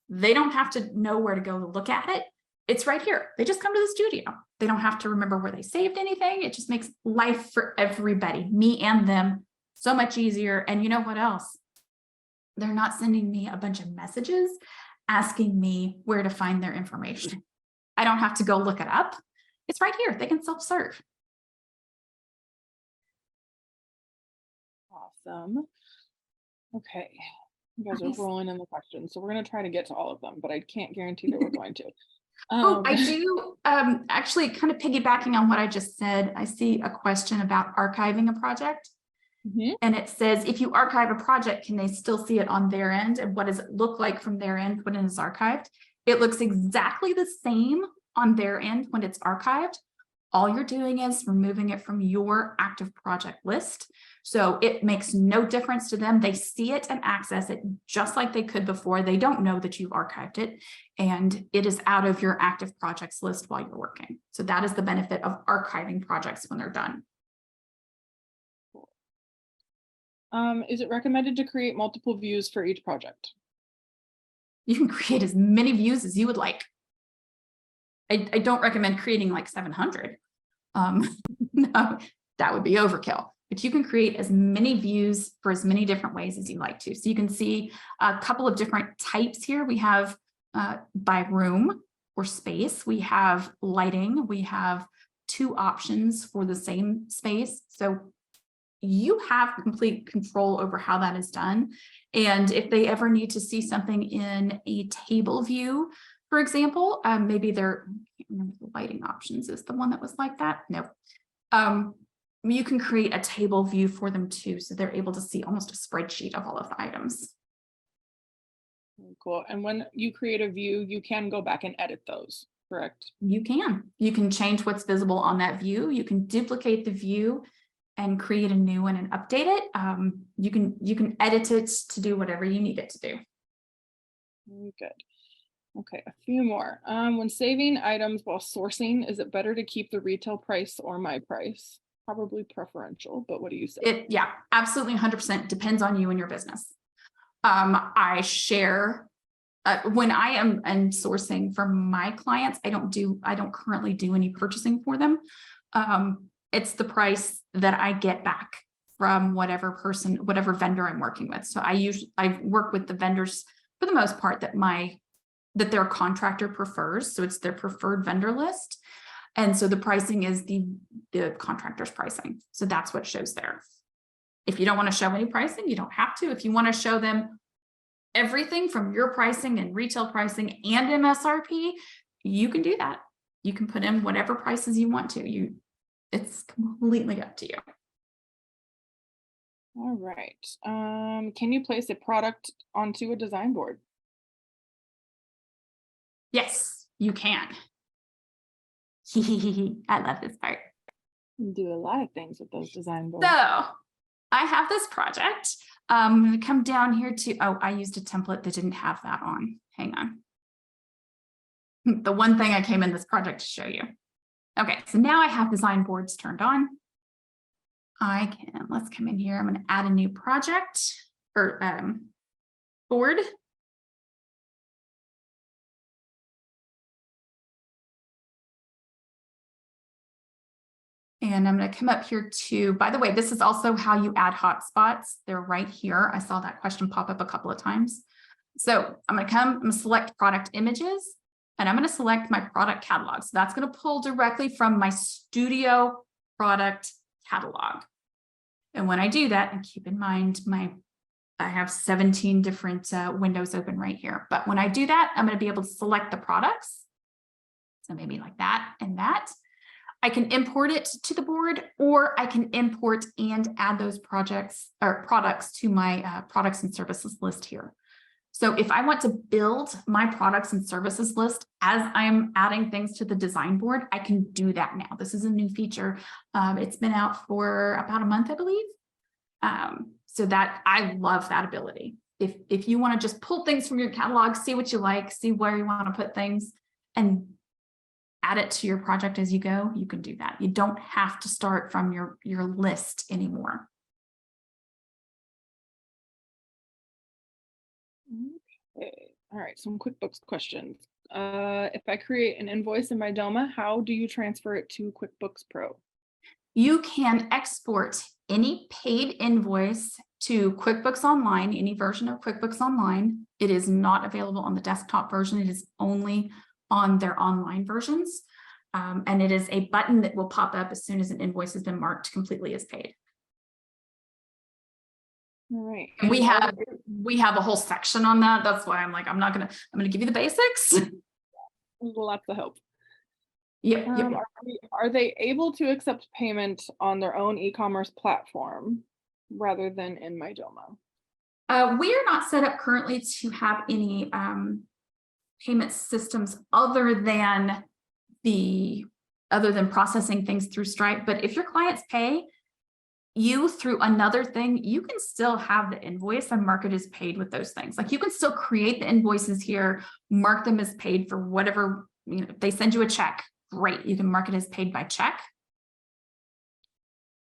They don't have to know where to go to look at it. It's right here. They just come to the studio. They don't have to remember where they saved anything. It just makes life for everybody, me and them, so much easier. And you know what else? They're not sending me a bunch of messages asking me where to find their information. I don't have to go look it up. It's right here. They can self-serve. Awesome. Okay. You guys are rolling in the questions. So we're going to try to get to all of them, but I can't guarantee that we're going to. I do actually kind of piggybacking on what I just said. I see a question about archiving a project. And it says, if you archive a project, can they still see it on their end? And what does it look like from their end when it is archived? It looks exactly the same on their end when it's archived. All you're doing is removing it from your active project list. So it makes no difference to them. They see it and access it just like they could before. They don't know that you've archived it and it is out of your active projects list while you're working. So that is the benefit of archiving projects when they're done. Is it recommended to create multiple views for each project? You can create as many views as you would like. I don't recommend creating like 700. No, that would be overkill. But you can create as many views for as many different ways as you like to. So you can see a couple of different types here. We have by room. or space. We have lighting. We have 2 options for the same space. So you have complete control over how that is done. And if they ever need to see something in a table view, for example, maybe I can't remember the lighting options is the one that was like that. No. You can create a table view for them too, so they're able to see almost a spreadsheet of all of the items. Cool. And when you create a view, you can go back and edit those, correct? You can change what's visible on that view. You can duplicate the view and create a new one and update it. You can edit it to do whatever you need it to do. Very good. Okay, a few more. When saving items while sourcing, is it better to keep the retail price or my price? Probably preferential, but what do you say? Yeah, absolutely 100% depends on you and your business. I share when I am sourcing for my clients, I don't currently do any purchasing for them. It's the price that I get back from whatever vendor I'm working with. So I work with the vendors for the most part that their contractor prefers. So it's their preferred vendor list. And so the pricing is the contractor's pricing. So that's what shows there. If you don't want to show any pricing, you don't have to. If you want to show them everything from your pricing and retail pricing and MSRP, you can do that. You can put in whatever prices you want to. It's completely up to you. All right. Can you place a product onto a design board? Yes, you can. I love this part. You do a lot of things with those design boards. So I have this project. I'm going to come down here to, I used a template that didn't have that on. Hang on. The one thing I came in this project to show you. Okay, so now I have design boards turned on. Let's come in here. I'm going to add a new project or board. And I'm going to come up here to, by the way, this is also how you add hotspots. They're right here. I saw that question pop up a couple of times. So I'm going to select product images, and I'm going to select my product catalog. So that's going to pull directly from my studio product catalog. And when I do that, and keep in mind, I have 17 different windows open right here. But when I do that, I'm going to be able to select the products. So maybe like that and that. I can import it to the board, or I can import and add those products to my products and services list here. So if I want to build my products and services list as I'm adding things to the design board, I can do that now. This is a new feature. It's been out for about a month, I believe. So that I love that ability. If you want to just pull things from your catalog, see what you like, see where you want to put things, and add it to your project as you go, you can do that. You don't have to start from your list anymore. Okay. All right, some QuickBooks questions. If I create an invoice in Mydoma, how do you transfer it to QuickBooks Pro? You can export any paid invoice to QuickBooks Online, any version of QuickBooks Online. It is not available on the desktop version. It is only on their online versions. And it is a button that will pop up as soon as an invoice has been marked completely as paid. All right. And we have a whole section on that. That's why I'm gonna give you the basics. Lots of help. Yep. Are they able to accept payment on their own e-commerce platform rather than in Mydoma? We are not set up currently to have any payment systems other than processing things through Stripe. But if your clients pay you through another thing, you can still have the invoice and mark it as paid with those things. Like you can still create the invoices here, mark them as paid for whatever, if they send you a check, great. You can mark it as paid by check.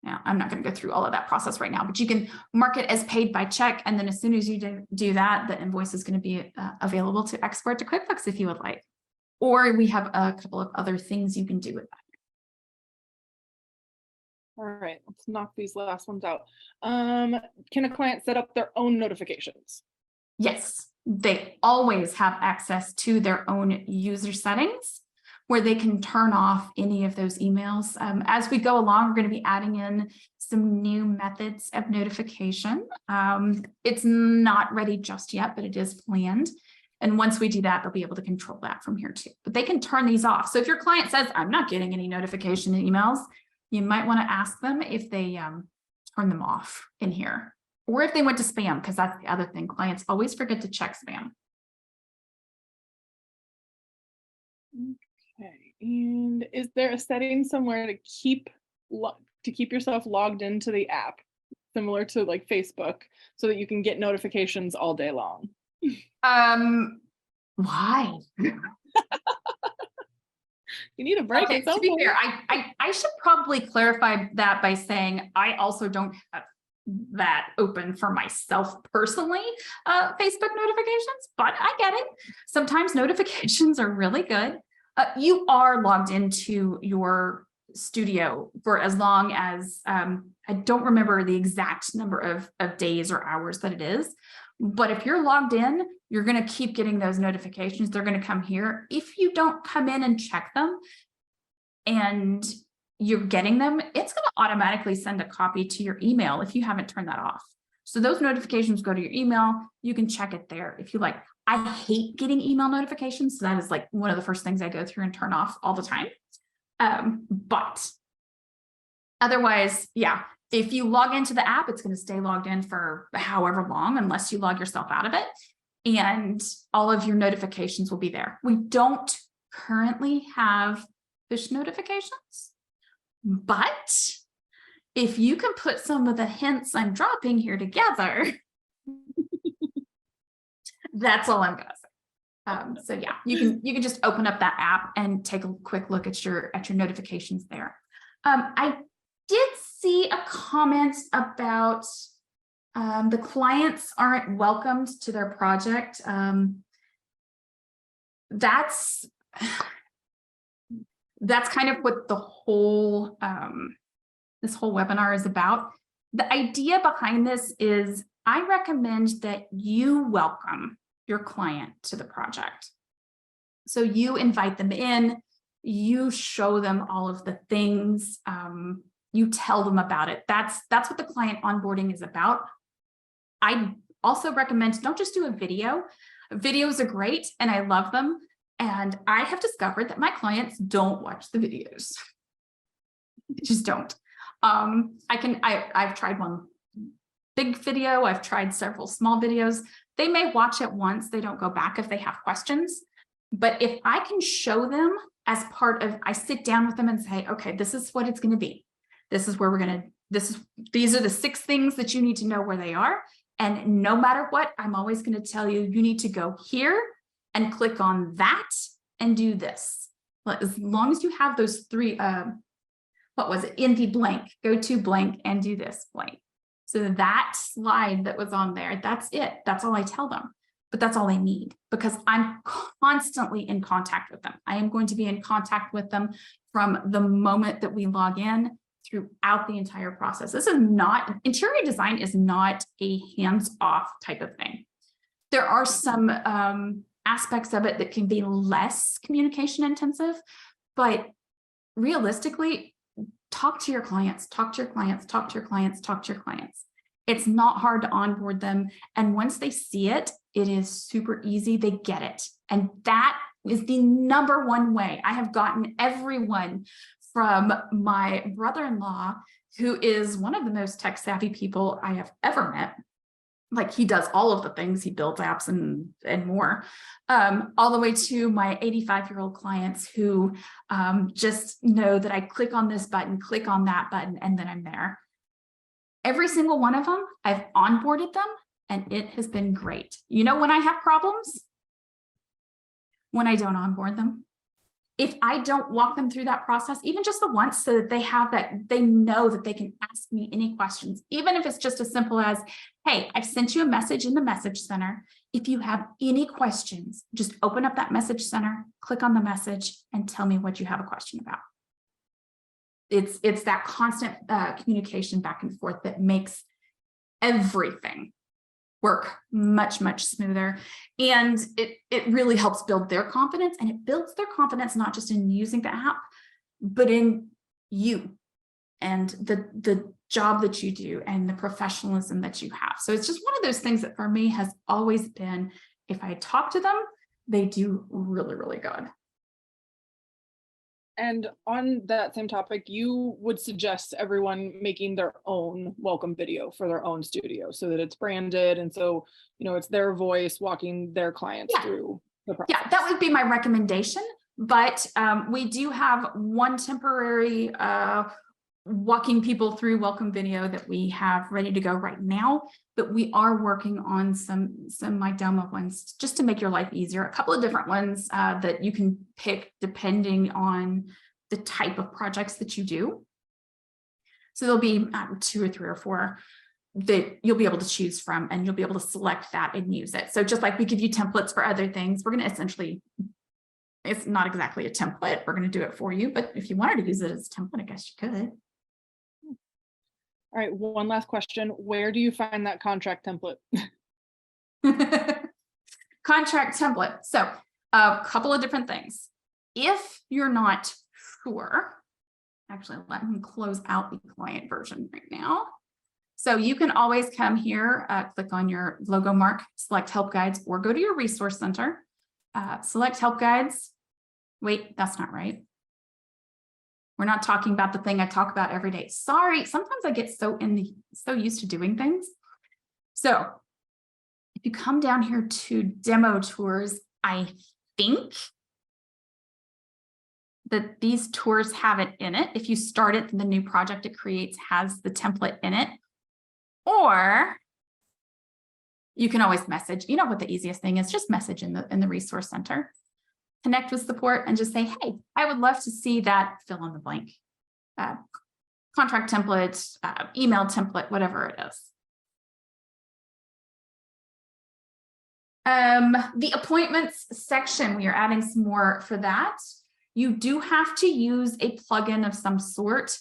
Now, I'm not going to go through all of that process right now, but you can mark it as paid by check. And then as soon as you do that, the invoice is going to be available to export to QuickBooks if you would like. Or we have a couple of other things you can do with that. All right, let's knock these last ones out. Can a client set up their own notifications? Yes. They always have access to their own user settings where they can turn off any of those emails. As we go along, we're going to be adding in some new methods of notification. It's not ready just yet, but it is planned. And once we do that, they'll be able to control that from here too. But they can turn these off. So if your client says, I'm not getting any notification emails, you might want to ask them if they turn them off in here. Or if they went to spam, because that's the other thing. Clients always forget to check spam. Okay, and is there a setting somewhere to keep yourself logged into the app, similar to like Facebook, so that you can get notifications all day long? Why? You need a break. Okay, to be fair, I should probably clarify that by saying I also don't have that open for myself personally, Facebook notifications, but I get it. Sometimes notifications are really good. You are logged into your studio for as long as, I don't remember the exact number of days or hours that it is, but if you're logged in, you're going to keep getting those notifications. They're going to come here. If you don't come in and check them and you're getting them, it's going to automatically send a copy to your email if you haven't turned that off. So those notifications go to your email. You can check it there if you like. I hate getting email notifications. So that is like one of the first things I go through and turn off all the time. But otherwise, yeah, if you log into the app, it's going to stay logged in for however long, unless you log yourself out of it. And all of your notifications will be there. We don't currently have push notifications, but if you can put some of the hints I'm dropping here together, that's all I'm gonna say. So yeah, you can just open up that app and take a quick look at your notifications there. I did see a comment about the clients aren't welcomed to their project. That's kind of what the whole this whole webinar is about. The idea behind this is I recommend that you welcome your client to the project. So you invite them in, you show them all of the things, you tell them about it. That's what the client onboarding is about. I also recommend don't just do a video. Videos are great and I love them. And I have discovered that my don't watch the videos. They just don't. I've tried one big video. I've tried several small videos. They may watch it once. They don't go back if they have questions. But if I can show them as part of, I sit down with them and say, okay, this is what it's going to be. This is where we're going to, these are the 6 things that you need to know where they are. And no matter what, I'm always going to tell you, you need to go here and click on that and do this. As long as you have those 3, what was it? In the blank, go to blank and do this blank. So that slide that was on there, that's it. That's all I tell them. But that's all they need because I'm constantly in contact with them. I am going to be in contact with them from the moment that we log in throughout the entire process. This is not, interior design is not a hands-off type of thing. There are some aspects of it that can be less communication intensive, but realistically, talk to your clients, talk to your clients, talk to your clients, talk to your clients. It's not hard to onboard them. And once they see it, it is super easy. They get it. And that is the #1 way. I have gotten everyone from my brother-in-law, who is one of the most tech savvy people I have ever met. Like he does all of the things, he builds apps and more, all the way to my 85-year-old clients who just know that I click on this button, click on that button, and then I'm there. Every single one of them, I've onboarded them and it has been great. You know when I have problems? When I don't onboard them. If I don't walk them through that process, even just the once, so that they have that, they know that they can ask me any questions, even if it's just as simple as, hey, I've sent you a message in the message center. If you have any questions, just open up that message center, click on the message and tell me what you have a question about. It's that constant communication back and forth that makes everything work much, much smoother. And it really helps build their confidence, and it builds their confidence not just in using the app, but in you and the job that you do and the professionalism that you have. So it's just one of those things that for me has always been, if I talk to them, they do really, really good. And on that same topic, you would suggest everyone making their own welcome video for their own studio so that it's branded. And so, it's their voice walking their clients through the process. Yeah, that would be my recommendation. But we do have one temporary walking people through welcome video that we have ready to go right now, but we are working on some Mydoma ones just to make your life easier. A couple of different ones that you can pick depending on the type of projects that you do. So there'll be 2 or 3 or 4 that you'll be able to choose from, and you'll be able to select that and use it. So just like we give you templates for other things, we're going to essentially, it's not exactly a template, we're going to do it for you, but if you wanted to use it as a template, I guess you could. All right, one last question. Where do you find that contract template? Contract template. So a couple of different things. If you're not sure, actually, let me close out the client version right now. So you can always come here, click on your logo mark, select help guides, or go to your resource center, select help guides. Wait, that's not right. We're not talking about the thing I talk about every day. Sorry, sometimes I get so used to doing things. So if you come down here to demo tours, I think that these tours have it in it. If you start it, the new project it creates has the template in it. Or you can always message. You know what the easiest thing is? Just message in the resource center. Connect with support and just say, hey, I would love to see that fill in the blank. Contract template, email template, whatever it is. The appointments section, we are adding some more for that. You do have to use a plugin of some sort,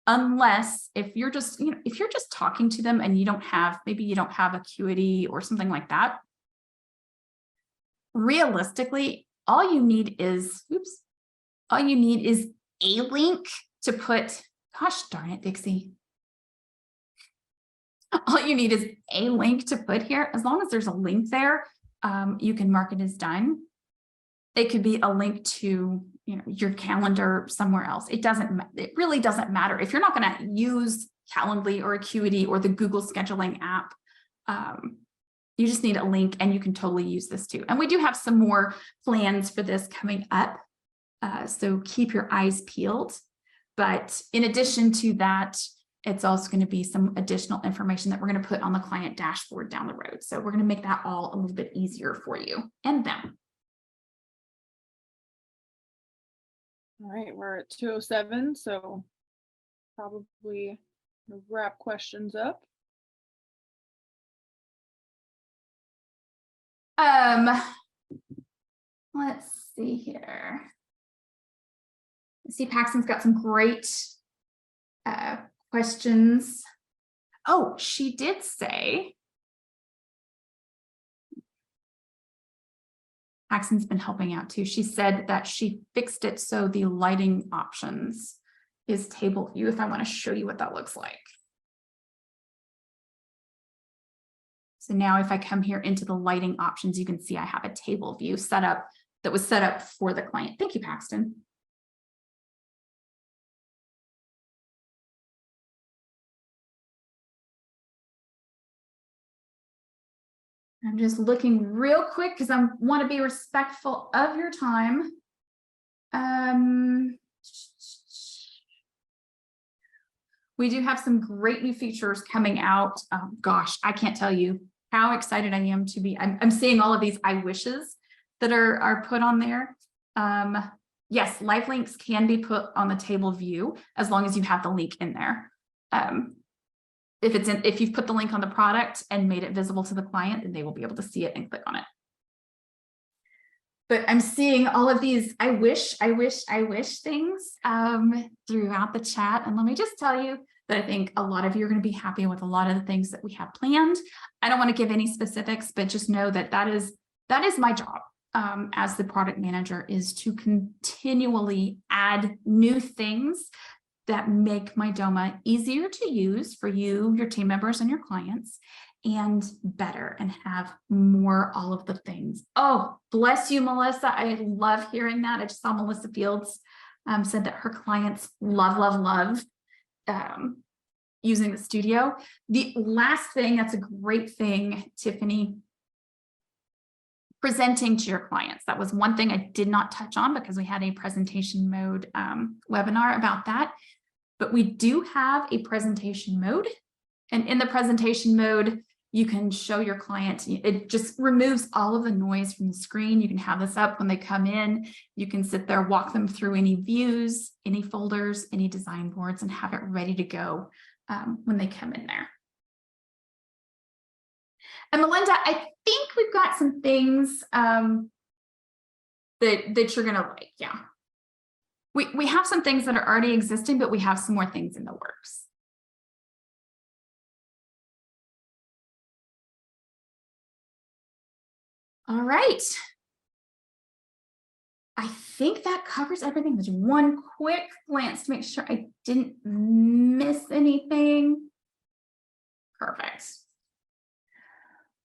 unless if you're just, if you're just talking to them and maybe you don't have Acuity or something like that. Realistically, all you need is a link to put, gosh darn it, Dixie. All you need is a link to put here. As long as there's a link there, you can mark it as done. It could be a link to your calendar somewhere else. It really doesn't matter. If you're not going to use Calendly or Acuity or the Google scheduling app, you just need a link, and you can totally use this too. And we do have some more plans for this coming up. So keep your eyes peeled. But in addition to that, it's also going to be some additional information that we're going to put on the client dashboard down the road. So we're going to make that all a little bit easier for you and them. All right, we're at 2:07, so probably wrap questions up. Let's see here. I see Paxton's got some great questions. Oh, she did say, Paxton's been helping out too. She said that she fixed it so the lighting options is table view. If I want to show you what that looks like. So now if I come here into the lighting options, you can see I have a table view set up that was set up for the client. Thank you, Paxton. I'm just looking real quick because I want to be respectful of your time. We do have some great new features coming out. Gosh, I can't tell you how excited I am to be. I'm seeing all of these I wishes that are put on there. Yes, live links can be put on the table view as long as you have the link in there. If you've put the link on the product and made it visible to the client, then they will be able to see it and click on it. But I'm seeing all of these I wish things throughout the chat. And let me just tell you, that I think a lot of you are going to be happy with a lot of the things that we have planned. I don't want to give any specifics, but just know that that is my job as the product manager, is to continually add new things that make Mydoma easier to use for you, your team members, and your clients, and better, and have more all of the things. Oh, bless you, Melissa. I love hearing that. I just saw Melissa Fields said that her clients love using the studio. The last thing, that's a great thing, Tiffany, presenting to your clients. That was one thing I did not touch on because we had a presentation mode webinar about that. But we do have a presentation mode. And in the presentation mode, you can show your client, it just removes all of the noise from the screen. You can have this up when they come in. You can sit there, walk them through any views, any folders, any design boards, and have it ready to go when they come in there. And Melinda, I think we've got some things that you're gonna like, yeah. We have some things that are already existing, but we have some more things in the works. All right. I think that covers everything. There's one quick glance to make sure I didn't miss anything. Perfect.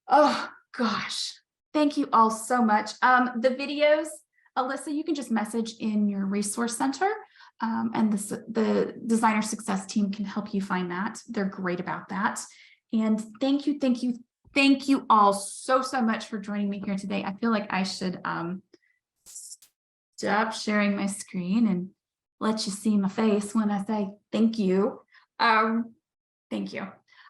Oh, gosh. Thank you all so much. The videos, Alyssa, you can just message in your resource center, and the designer success team can help you find that. They're great about that. And thank you all so much for joining me here today. I feel like I should stop sharing my screen and let you see my face when I say thank you. Thank you.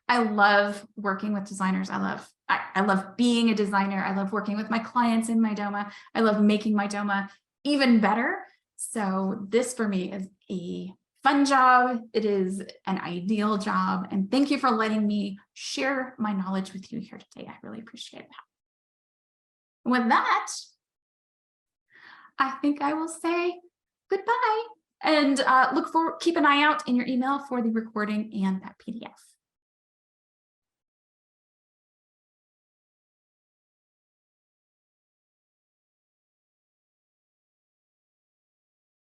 I love working with designers. I love being a designer. I love working with my clients in Mydoma. I love making Mydoma even better. So this for me is a fun job. It is an ideal job. And thank you for letting me share my knowledge with you here today. I really appreciate that. With that, I think I will say goodbye and keep an eye out in your email for the recording and that PDF.